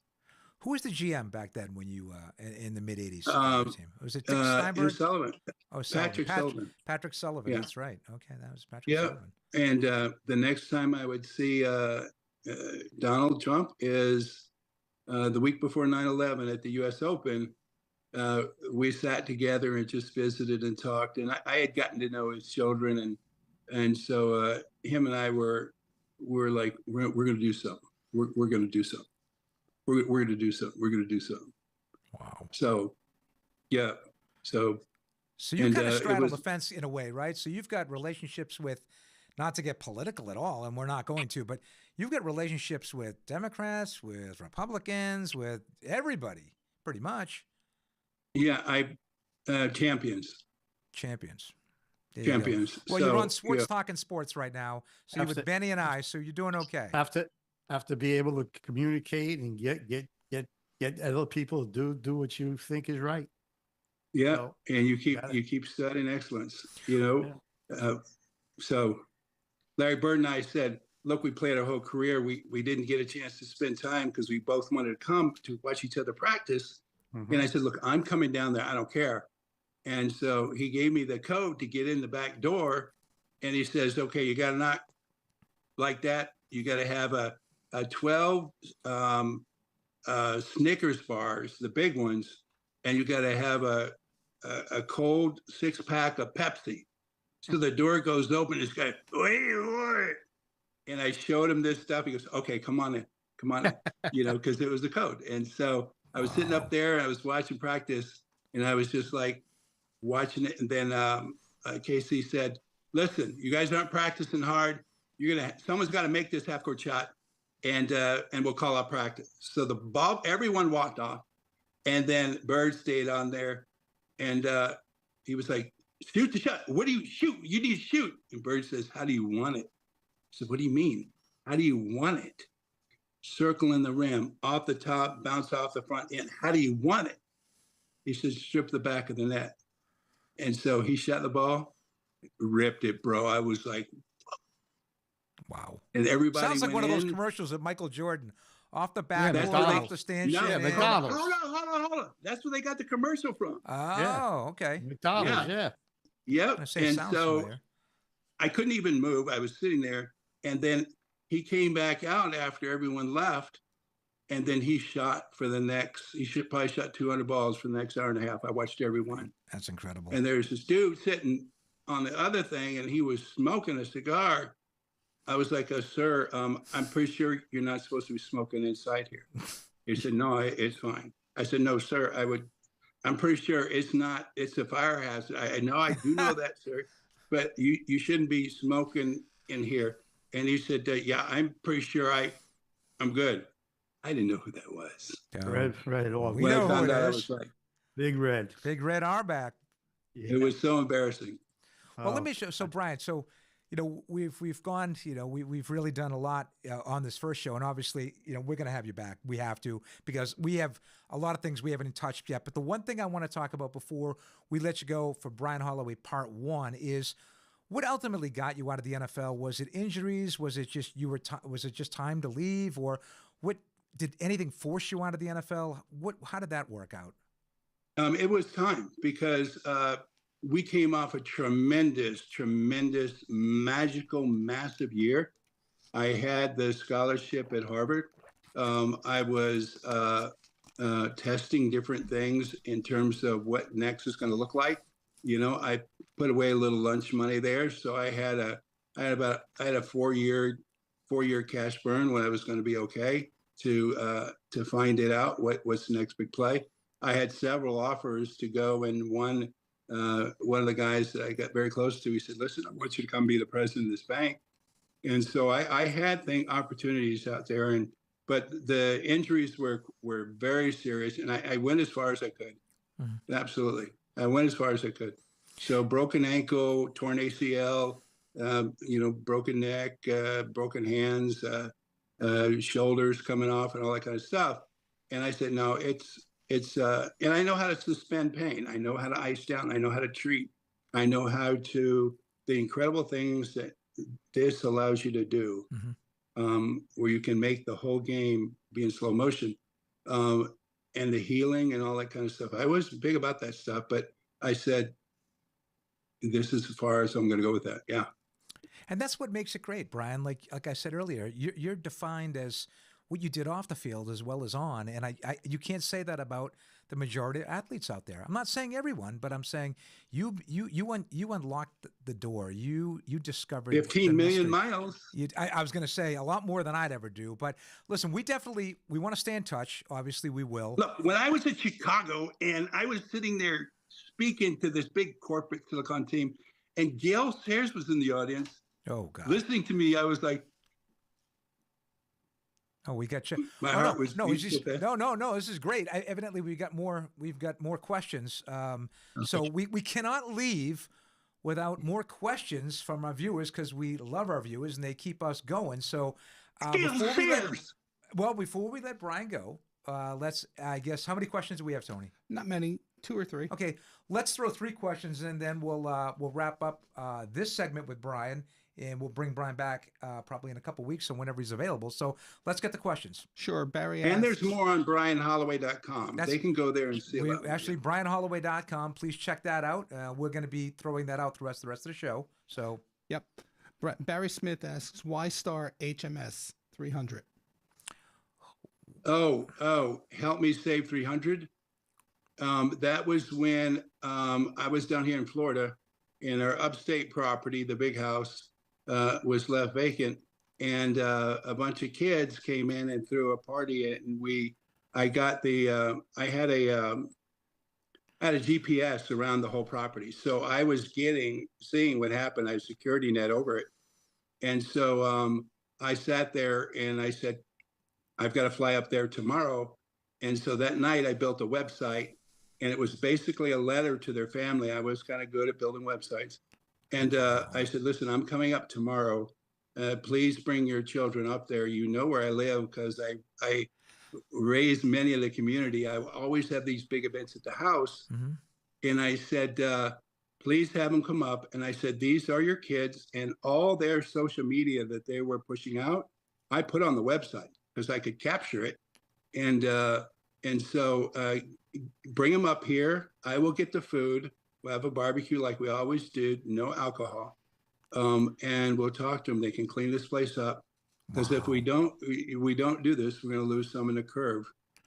Who was the GM back then when you in the mid '80s? Was it Dick It Steinberg? was Sullivan. Oh, Sullivan. Patrick Sullivan. Patrick Sullivan. Yeah. That's right. Okay, that was Patrick Yeah. Sullivan. And the next time I would see Donald Trump is the week before 9/11 at the U.S. Open. We sat together and just visited and talked. And I had gotten to know his children, and so him and I were like, we're going to do something. We're going to do something. We're going to do something. We're going to do something. Wow. So, yeah. So you kind of straddle the fence in a way, right? So you've got relationships with, not to get political at all, and we're not going to, but you've got relationships with Democrats, with Republicans, with everybody, pretty much. Yeah, champions. Champions. Champions. Well, you're on Swartz Talkin Sports right now, so you're with Benny and I, so you're doing okay. Have to be able to communicate and get other people to do what you think is right. Yeah, so, and you keep studying excellence. So Larry Bird and I said, look, we played our whole career. We didn't get a chance to spend time because we both wanted to come to watch each other practice. Mm-hmm. And I said, look, I'm coming down there. I don't care. And so he gave me the code to get in the back door. And he says, okay, you got to knock like that. You got to have a 12 Snickers bars, the big ones. And you got to have a cold 6-pack of Pepsi. So the door goes open. This guy, wait. And I showed him this stuff. He goes, okay, come on in, because it was the code. And so I was sitting up there and I was watching practice and I was just like watching it. And then KC said, listen, you guys aren't practicing hard. Someone's got to make this half-court shot and we'll call out practice. So the ball, everyone walked off and then Bird stayed on there and he was like, shoot the shot. What do you shoot? You need to shoot. And Bird says, how do you want it? I said, what do you mean? How do you want it? Circle in the rim, off the top, bounce off the front end. How do you want it? He says, strip the back of the net. And so he shot the ball, ripped it, bro. I was like, wow. And everybody sounds like one of those in. commercials of Michael Jordan. Off the back, off the stand. No, McDonald's. Hold on. That's where they got the commercial from. Oh, okay. McDonald's, yeah. Yep. And so familiar. I couldn't even move. I was sitting there. And then he came back out after everyone left. And then he shot for the next, probably shot 200 balls for the next hour and a half. I watched every one. That's incredible. And there's this dude sitting on the other thing and he was smoking a cigar. I was like, sir, I'm pretty sure you're not supposed to be smoking inside here. He said, no, it's fine. I said, no, sir, I'm pretty sure it's not, it's a fire hazard. I know, I do know that, sir, but you shouldn't be smoking in here. And he said, yeah, I'm pretty sure I'm good. I didn't know who that was. Red. We know who it is. I was like, Big Red Auerbach. Yeah. It was so embarrassing. Well, let me show. So Brian, we've gone, we've really done a lot on this first show, and obviously, we're going to have you back. We have to, because we have a lot of things we haven't touched yet. But the one thing I want to talk about before we let you go for Brian Holloway Part 1 is what ultimately got you out of the NFL. Was it injuries? Was it just was it just time to leave, or what? Did anything force you out of the NFL? How did that work out? It was time because we came off a tremendous, magical, massive year. I had the scholarship at Harvard. I was testing different things in terms of what next is going to look like. I put away a little lunch money there, so I had a 4-year cash burn when I was going to be okay to find it out what's the next big play. I had several offers to go, and one one of the guys that I got very close to, he said, listen, I want you to come be the president of this bank. And so I had opportunities out there, but the injuries were very serious, and I went as far as I could. Mm-hmm. Absolutely. I went as far as I could. So broken ankle, torn ACL, broken neck, broken hands, shoulders coming off and all that kind of stuff. And I said, no, it's and I know how to suspend pain. I know how to ice down. I know how to treat. I know how to, the incredible things that this allows you to do, where you can make the whole game be in slow motion, and the healing and all that kind of stuff. I was big about that stuff, but I said, this is as far as I'm going to go with that. Yeah. And that's what makes it great, Brian. Like I said earlier, you're defined as what you did off the field as well as on. And you can't say that about the majority of athletes out there. I'm not saying everyone, but I'm saying you unlocked the door. You discovered 15 million miles. I was going to say a lot more than I'd ever do. But listen, we want to stay in touch. Obviously, we will. Look, when I was in Chicago and I was sitting there speaking to this big corporate Silicon team, and Gail Sayers was in the audience. Oh, God. Listening to me, I was like, oh, we got you. My heart was no. This is great. Evidently, we've got more questions. Okay. So we cannot leave without more questions from our viewers because we love our viewers and they keep us going. So before we let Brian go, I guess, how many questions do we have, Tony? Not many, 2 or 3. Okay, let's throw 3 questions and then we'll wrap up this segment with Brian. And we'll bring Brian back probably in a couple weeks, so whenever he's available. So let's get the questions. Sure, Barry. And there's more on brianholloway.com. They can go there and see about it. Actually, brianholloway.com. Please check that out. We're going to be throwing that out throughout the rest of the show. So, yep. Barry Smith asks, why star HMS 300? Oh, help me save 300. That was when I was down here in Florida, in our upstate property, the big house. Was left vacant, and a bunch of kids came in and threw a party. And I had a GPS around the whole property, so I was seeing what happened. I had a security net over it, and so I sat there and I said, I've got to fly up there tomorrow. And so that night I built a website, and it was basically a letter to their family. I was kind of good at building websites. And I said, listen, I'm coming up tomorrow. Please bring your children up there. You know where I live because I raised many of the community. I always have these big events at the house. Mm-hmm. And I said, please have them come up. And I said, these are your kids. And all their social media that they were pushing out, I put on the website because I could capture it. And so bring them up here. I will get the food. We'll have a barbecue like we always did, no alcohol. And we'll talk to them. They can clean this place up. Because if we don't do this, we're going to lose some in the curve.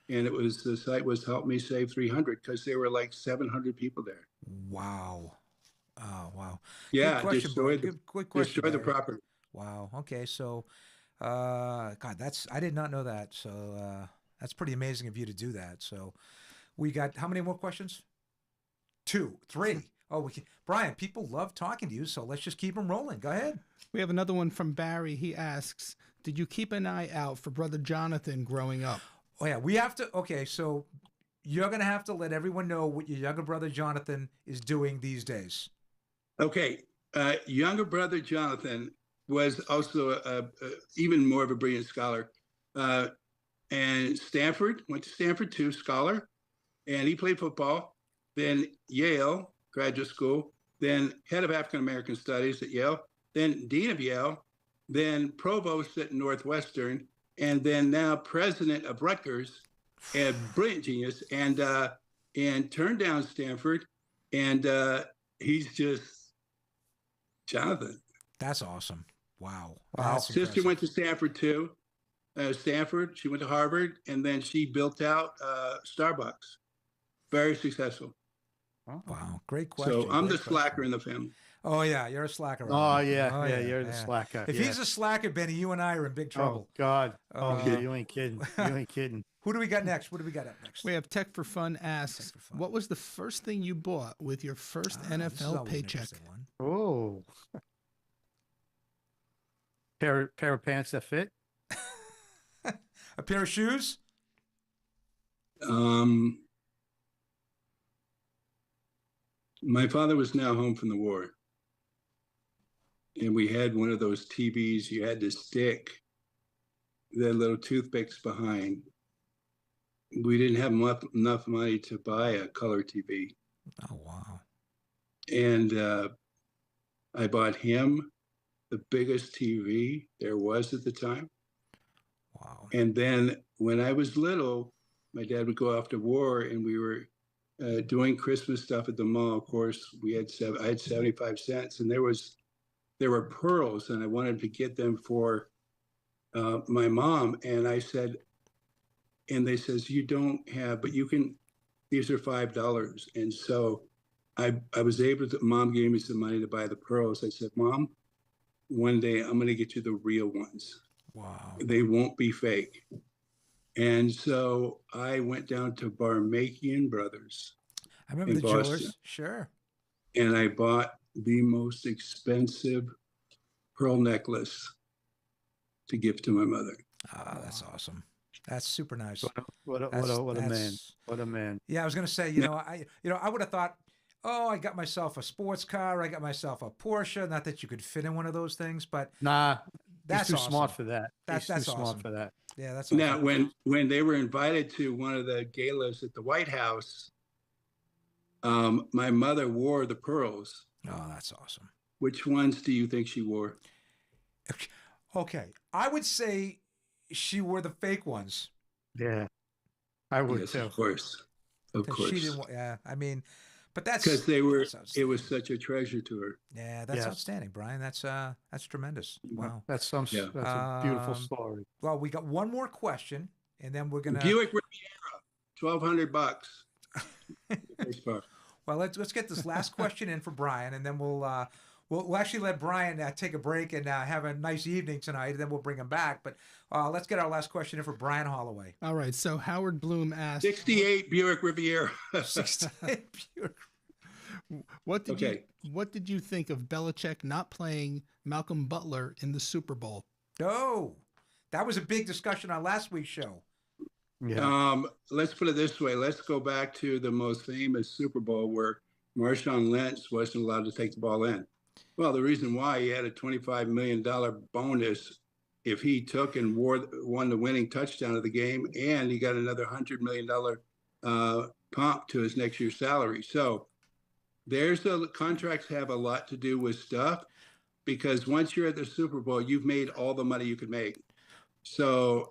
And the site was Help Me Save 300 because there were like 700 people there. Wow. Oh, wow. Yeah, destroy the property. Wow. Okay. So, God, I did not know that. So that's pretty amazing of you to do that. So we got, how many more questions? 2, 3. Oh, Brian, people love talking to you, so let's just keep them rolling. Go ahead. We have another one from Barry. He asks, did you keep an eye out for Brother Jonathan growing up? Oh, yeah. We have to. Okay, so you're going to have to let everyone know what your younger brother Jonathan is doing these days. Okay. Younger brother Jonathan was also even more of a brilliant scholar. And went to Stanford too, scholar. And he played football. Then Yale graduate school, then head of African American Studies at Yale, then dean of Yale, then provost at Northwestern, and then now president of Rutgers, a brilliant genius, and turned down Stanford, and he's just Jonathan. That's awesome. Wow. Sister went to Stanford too. She went to Harvard, and then she built out Starbucks. Very successful. Wow, great question. So I'm the slacker in the family. Oh yeah, you're a slacker. Oh yeah, you're the slacker. If he's a slacker, Benny, you and I are in big trouble. Oh God. Oh yeah, you ain't kidding. You ain't kidding. Who do we got next? What do we got up next? We have Tech for Fun asks, what was the first thing you bought with your first This is NFL always an paycheck? interesting one. Oh. Pair of pants that fit? A pair of shoes? My father was now home from the war. And we had one of those TVs you had to stick the little toothpicks behind. We didn't have enough money to buy a color TV. Oh, wow. And I bought him the biggest TV there was at the time. Wow. And then when I was little, my dad would go off to war, and we were doing Christmas stuff at the mall. Of course, I had 75 cents, and there were pearls, and I wanted to get them for my mom. And I said, and they says, you don't have, but you can, these are $5. And so I was able to, Mom gave me some money to buy the pearls. I said, Mom, one day I'm going to get you the real ones. Wow. They won't be fake. And so I went down to Barmakian Brothers. I remember the Boston. jewelers. Sure. And I bought the most expensive pearl necklace to give to my mother. Oh, that's awesome. That's super nice. What a man. What a man. Yeah, I was going to say, I would have thought, oh, I got myself a sports car. I got myself a Porsche. Not that you could fit in one of those things, but Nah, that's he's too awesome. smart for that. That's too awesome. smart for that. Yeah, that's awesome. Now, when they were invited to one of the galas at the White House, my mother wore the pearls. Oh, that's awesome. Which ones do you think she wore? Okay, I would say she wore the fake ones. Yeah, I would Yes, too. of course. Of course. She didn't. Yeah, I mean, but that's Because it was outstanding. such a treasure to her. Yeah, that's Yes. outstanding, Brian. That's tremendous. Wow. That's a beautiful story. Well, we got one more question, and then we're gonna Buick Riviera, $1,200. First car. Well, let's get this last question in for Brian, and then we'll actually let Brian take a break and have a nice evening tonight, and then we'll bring him back. But let's get our last question in for Brian Holloway. All right. So Howard Bloom asked, 68 Buick Riviera. 68 Buick. what did you think of Belichick not playing Malcolm Butler in the Super Bowl? Oh, that was a big discussion on last week's show. Yeah. Let's put it this way. Let's go back to the most famous Super Bowl where Marshawn Lynch wasn't allowed to take the ball in. Well, the reason why, he had a $25 million bonus if he took and won the winning touchdown of the game, and he got another $100 million pump to his next year's salary. So contracts have a lot to do with stuff, because once you're at the Super Bowl, you've made all the money you could make. So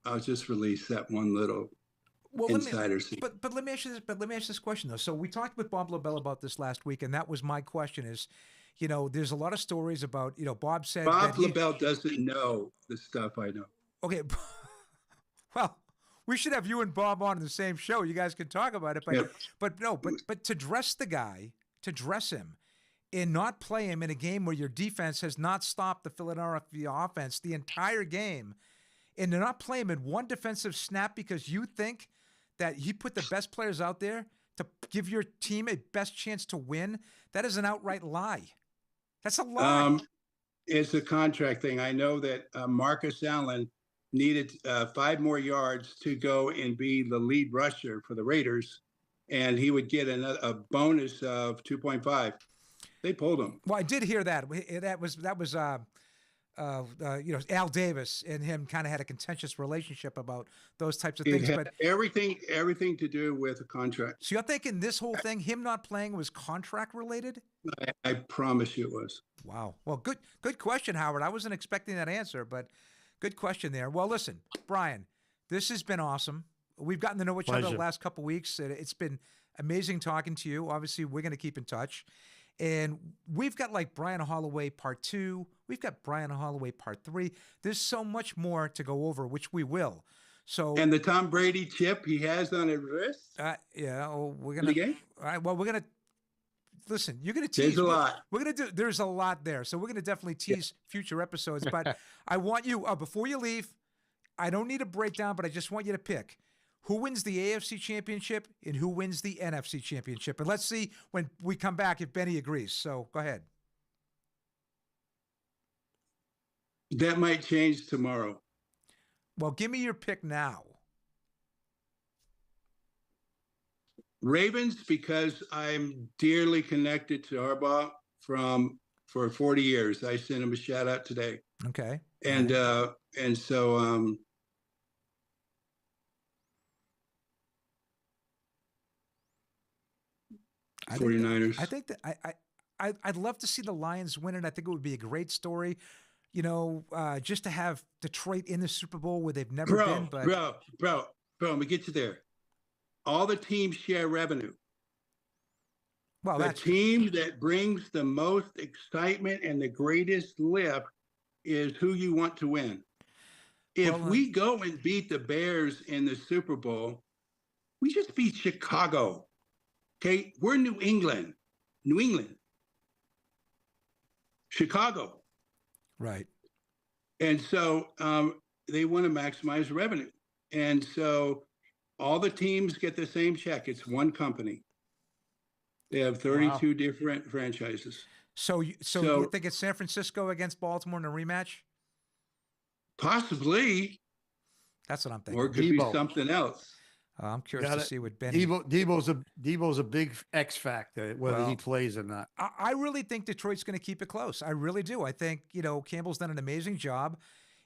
I'll just release that one little insider secret. But let me ask you this. But let me ask this question though. So we talked with Bob LaBelle about this last week, and that was my question: is, there's a lot of stories about, Bob said Bob that LaBelle doesn't know the stuff I know. Okay, well, we should have you and Bob on the same show. You guys can talk about it, but Yep. but to dress the guy, to dress him, and not play him in a game where your defense has not stopped the Philadelphia offense the entire game, and to not play him in one defensive snap because you think that he put the best players out there to give your team a best chance to win, that is an outright lie. That's a lie. It's a contract thing. I know that Marcus Allen needed 5 more yards to go and be the lead rusher for the Raiders, and he would get a bonus of 2.5. They pulled him. Well, I did hear that. That was Al Davis and him kind of had a contentious relationship about those types of things. It had But everything to do with a contract. so you're thinking this whole thing, him not playing, was contract related? I promise you it was. Wow. Well, good question, Howard. I wasn't expecting that answer, but good question there. Well, listen, Brian, this has been awesome. We've gotten to know each other the last couple of weeks. It's been amazing talking to you. Obviously, we're going to keep in touch. And we've got like Brian Holloway Part 2. We've got Brian Holloway Part 3. There's so much more to go over, which we will. So And the Tom Brady chip he has on his wrist. we're gonna. Okay. All right. Well, we're gonna listen. You're gonna tease. There's a lot. We're gonna do. There's a lot there, so we're gonna definitely tease future episodes. But I want you before you leave. I don't need a breakdown, but I just want you to pick who wins the AFC Championship and who wins the NFC Championship. And let's see when we come back if Benny agrees. So go ahead. That might change tomorrow. Well, give me your pick now. Ravens, because I'm dearly connected to Harbaugh for 40 years. I sent him a shout out today. Okay. And so 49ers. I think that I'd love to see the Lions win it. I think it would be a great story, you know, just to have Detroit in the Super Bowl where they've never been. But bro, let me get you there. All the teams share revenue. Well, the that's team that brings the most excitement and the greatest lift is who you want to win. If we go and beat the Bears in the Super Bowl, we just beat Chicago. Okay, we're New England. Chicago. right. And so they want to maximize revenue. And so all the teams get the same check. It's one company. They have 32 different franchises. So you think it's San Francisco against Baltimore in a rematch? Possibly. That's what I'm thinking. Or it could be something else. I'm curious to see what Benny. Debo's a big X factor, whether he plays or not. I really think Detroit's going to keep it close. I really do. I think, you know, Campbell's done an amazing job.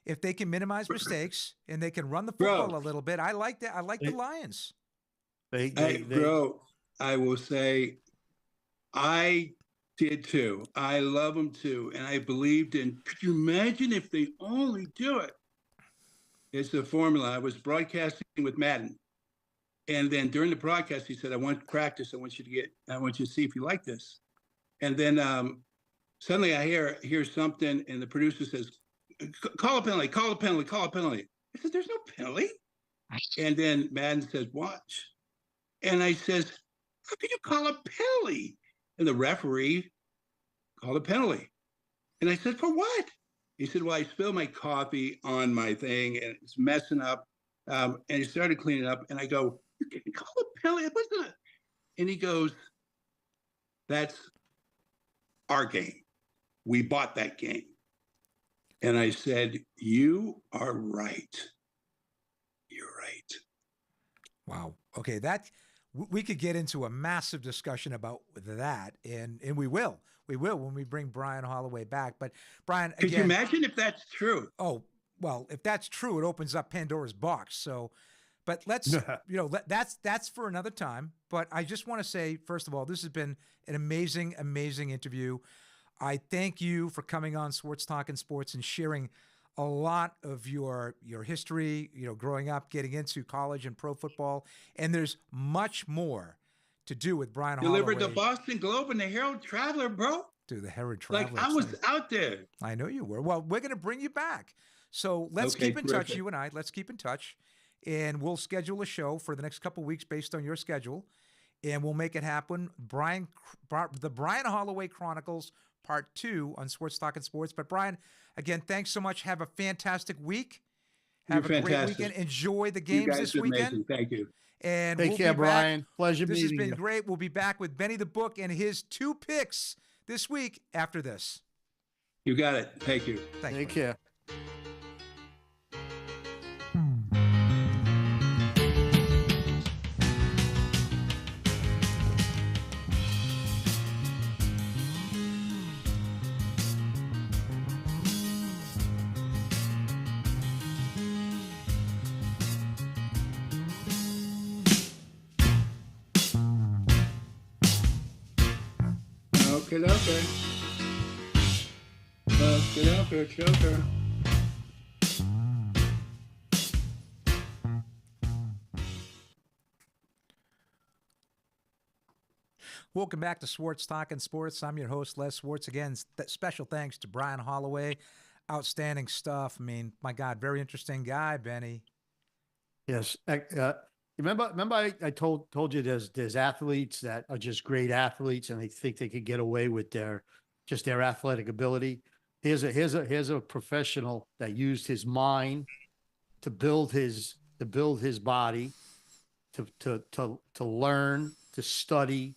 If they can minimize mistakes and they can run the football a little bit, I like that. I like the Lions. Bro, I will say, I did too. I love them too. And I believed in, could you imagine if they only do it? It's the formula. I was broadcasting with Madden. And then during the broadcast, he said, I want practice. I want you to see if you like this. And then suddenly I hear something and the producer says, call a penalty. I said, there's no penalty. And then Madden says, watch. And I says, how could you call a penalty? And the referee called a penalty. And I said, for what? He said, well, I spilled my coffee on my thing and it's messing up. And he started cleaning up. And I go, you can't call a penalty. It wasn't. And he goes, that's our game. We bought that game. And I said, you are right. You're right. Wow. Okay, we could get into a massive discussion about that, and we will. We will when we bring Brian Holloway back. But Brian, could you imagine if that's true? Oh, well, if that's true, it opens up Pandora's box. So, but let's that's for another time. But I just want to say, first of all, this has been an amazing, amazing interview. I thank you for coming on Swartz Talkin Sports and sharing a lot of your history, you know, growing up, getting into college and pro football. And there's much more to do with Brian Holloway. Delivered the Boston Globe and the Herald Traveler, bro. Dude, the Herald Traveler. Like, I was out there. I know you were. Well, we're going to bring you back. So let's keep in touch, you and I. Let's keep in touch. And we'll schedule a show for the next couple of weeks based on your schedule. And we'll make it happen. The Brian Holloway Chronicles Part 2 on Swartz Talkin Sports. But Brian, again, thanks so much. Have a fantastic week. Have a great weekend. Enjoy the games this weekend. Amazing. Thank you. And take care, Brian. Pleasure meeting you. This has been great. We'll be back with Benny the Book and his 2 picks this week after this. You got it. Thank you. Thanks. Take care. Choker. Welcome back to Swartz Talkin Sports. I'm your host, Les Swartz. Again, special thanks to Brian Holloway. Outstanding stuff. I mean, my God, very interesting guy, Benny. Yes. Remember I told you there's athletes that are just great athletes and they think they could get away with their athletic ability. Here's a professional that used his mind to build his body, to learn, to study.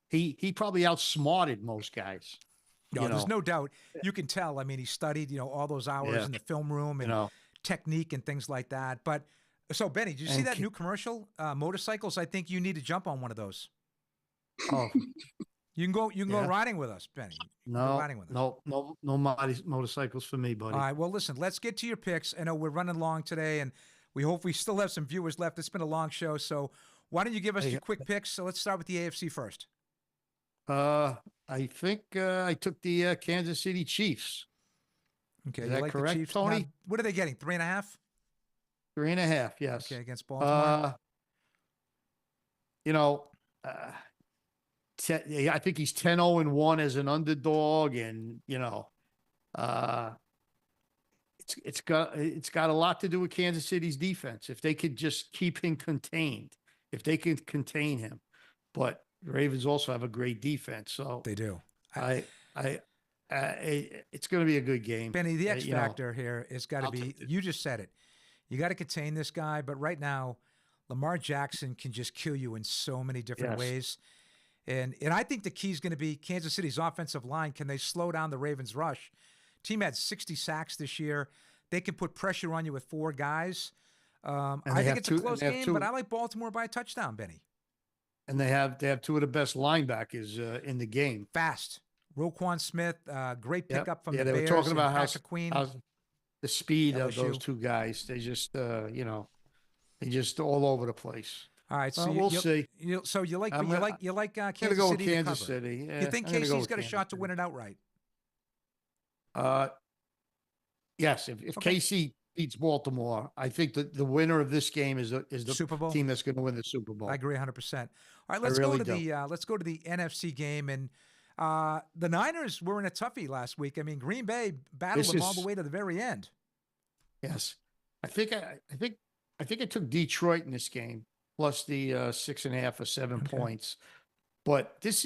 He probably outsmarted most guys. No, there's no doubt. You can tell. I mean, he studied, all those hours in the film room and technique and things like that. But so, Benny, did you see that new commercial? Motorcycles. I think you need to jump on one of those. Oh, you can go riding with us, Benny. No motorcycles for me, buddy. All right. Well, listen, let's get to your picks. I know we're running long today, and we hope we still have some viewers left. It's been a long show, so why don't you give us your quick picks? So let's start with the AFC first. I think I took the Kansas City Chiefs. Okay, is that like correct, the Chiefs? Tony? Now, what are they getting? 3.5? 3.5, yes. Okay, against Baltimore. I think he's 10-0-1 as an underdog, and it's got a lot to do with Kansas City's defense. If they could just keep him contained, if they could contain him, but the Ravens also have a great defense, so they do. It's going to be a good game. Benny, the X factor here has got to be. You just said it. You got to contain this guy, but right now, Lamar Jackson can just kill you in so many different ways. And I think the key is going to be Kansas City's offensive line. Can they slow down the Ravens' rush? Team had 60 sacks this year. They can put pressure on you with 4 guys. I think it's a close game, but I like Baltimore by a touchdown, Benny. And they have 2 of the best linebackers in the game. Fast. Roquan Smith, great pickup from the Bears. Bears. They were talking about how the speed of those 2 guys. They just, they just all over the place. All right, so we'll see. So you like Kansas go City? With Kansas City. You think KC's got a shot to win it outright? Yes. If KC beats Baltimore, I think that the winner of this game is the Super Bowl team that's going to win the Super Bowl. I agree 100%. All right, let's go to the NFC game, and the Niners were in a toughie last week. I mean, Green Bay battled them all the way to the very end. Yes, I think I took Detroit in this game, plus the 6.5 or 7 points. But this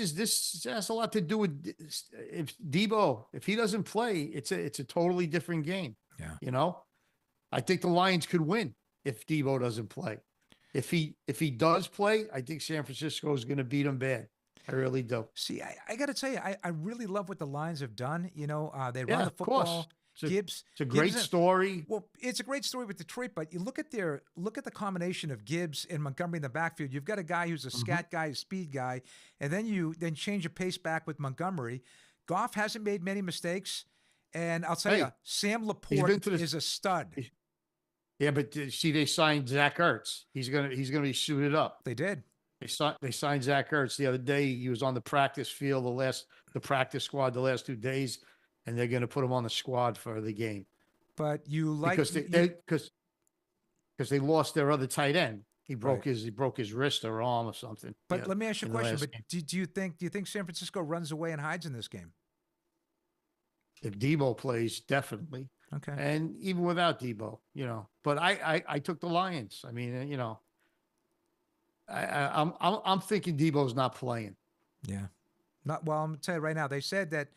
has a lot to do with if Debo, if he doesn't play, it's a totally different game. Yeah. I think the Lions could win if Debo doesn't play. If he does play, I think San Francisco is going to beat him bad. I really do. See, I got to tell you, I really love what the Lions have done. They run the football. Gibbs. It's a great story. Well, it's a great story with Detroit, but you look at the combination of Gibbs and Montgomery in the backfield. You've got a guy who's a scat guy, a speed guy, and then you change your pace back with Montgomery. Goff hasn't made many mistakes, and I'll tell you, Sam Laporte is a stud. Yeah, but see, they signed Zach Ertz. He's gonna be suited up. They did. They signed Zach Ertz the other day. He was on the practice field, the practice squad the last 2 days. And they're going to put him on the squad for the game. But you like because they lost their other tight end. He broke his wrist or arm or something. But let me ask you a question. But do you think San Francisco runs away and hides in this game? If Debo plays, definitely. Okay. And even without Debo, But I took the Lions. I mean, I'm thinking Debo's not playing. Yeah. I'm gonna tell you right now. They said that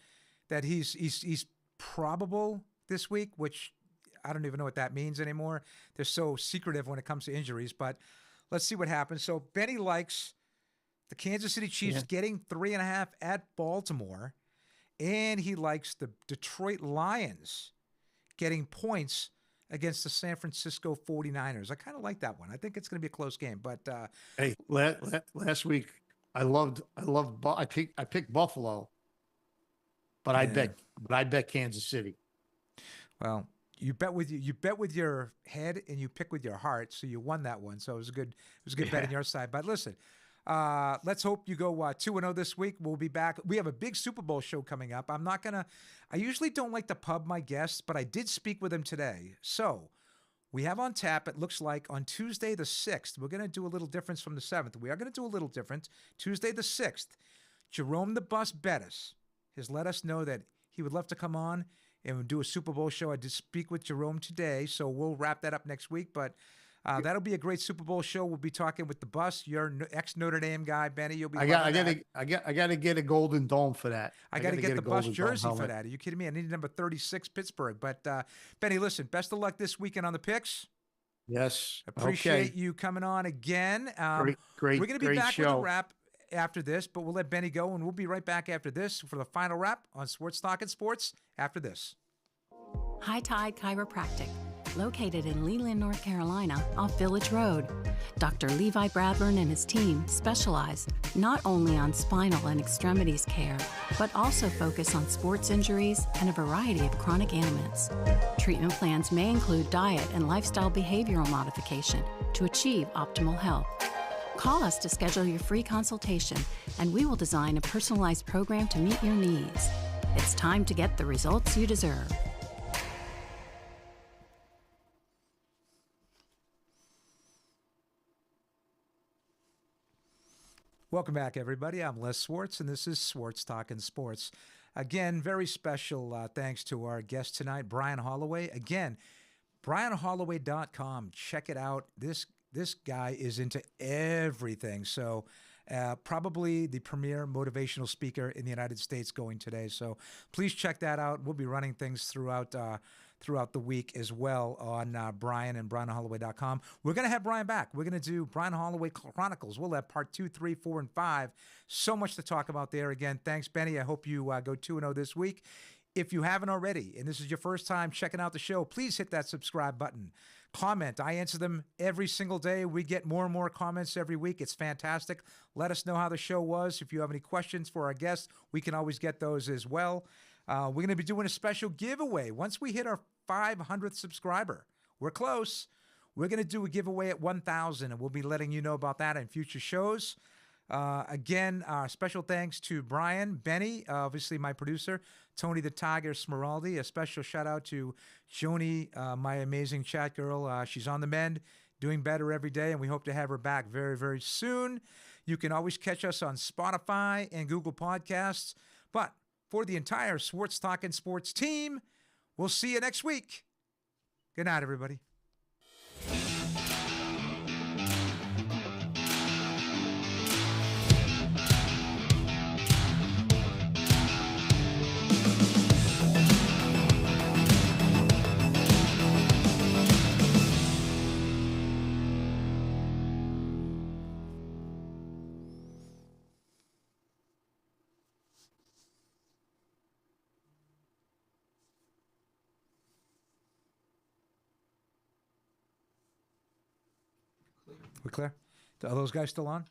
he's probable this week, which I don't even know what that means anymore. They're so secretive when it comes to injuries, but let's see what happens. So Benny likes the Kansas City Chiefs getting 3.5 at Baltimore, and he likes the Detroit Lions getting points against the San Francisco 49ers. I kind of like that one. I think it's going to be a close game, but hey, last week I picked Buffalo. But I bet Kansas City. Well, you bet with your head and you pick with your heart, so you won that one. So it was a good bet on your side. But listen, let's hope you go 2-0 this week. We'll be back. We have a big Super Bowl show coming up. I usually don't like to pub my guests, but I did speak with him today. So we have on tap, it looks like, on Tuesday the 6th. We're going to do a little difference from the 7th. We are going to do a little different. Tuesday the 6th, Jerome the Bus Bettis has let us know that he would love to come on and do a Super Bowl show. I did speak with Jerome today, so we'll wrap that up next week. But that'll be a great Super Bowl show. We'll be talking with the Bus. You're ex-Notre Dame guy, Benny. You'll be. I got to get a Golden Dome for that. I got to get the Bus jersey for that. Are you kidding me? I need number 36 Pittsburgh. But Benny, listen. Best of luck this weekend on the picks. Yes. Appreciate Okay. you coming on again. Great, We're going to be great back with a show. wrap after this, but we'll let Benny go, and we'll be right back after this for the final wrap on Swartz Talkin Sports after this. High Tide Chiropractic, located in Leland, North Carolina, off Village Road. Dr. Levi Bradburn and his team specialize not only on spinal and extremities care, but also focus on sports injuries and a variety of chronic ailments. Treatment plans may include diet and lifestyle behavioral modification to achieve optimal health. Call us to schedule your free consultation, and we will design a personalized program to meet your needs. It's time to get the results you deserve. Welcome back, everybody. I'm Les Swartz, and this is Swartz Talkin Sports. Again, very special thanks to our guest tonight, Brian Holloway. Again, brianholloway.com. Check it out. This guy is into everything. So probably the premier motivational speaker in the United States going today. So please check that out. We'll be running things throughout the week as well on Brian and brianholloway.com. We're going to have Brian back. We're going to do Brian Holloway Chronicles. We'll have part 2, 3, 4, and 5. So much to talk about there. Again, thanks, Benny. I hope you go 2-0 this week. If you haven't already, and this is your first time checking out the show, please hit that subscribe button. Comment. I answer them every single day. We get more and more comments every week. It's fantastic. Let us know how the show was. If you have any questions for our guests, we can always get those as well. We're going to be doing a special giveaway. Once we hit our 500th subscriber, we're close. We're going to do a giveaway at 1,000, and we'll be letting you know about that in future shows. Again, special thanks to Brian, Benny, obviously my producer, Tony the Tiger Smeraldi. A special shout out to Joni, my amazing chat girl. She's on the mend, doing better every day, and we hope to have her back very, very soon. You can always catch us on Spotify and Google Podcasts. But for the entire Swartz Talkin Sports team, we'll see you next week. Good night, everybody. We clear? Are those guys still on?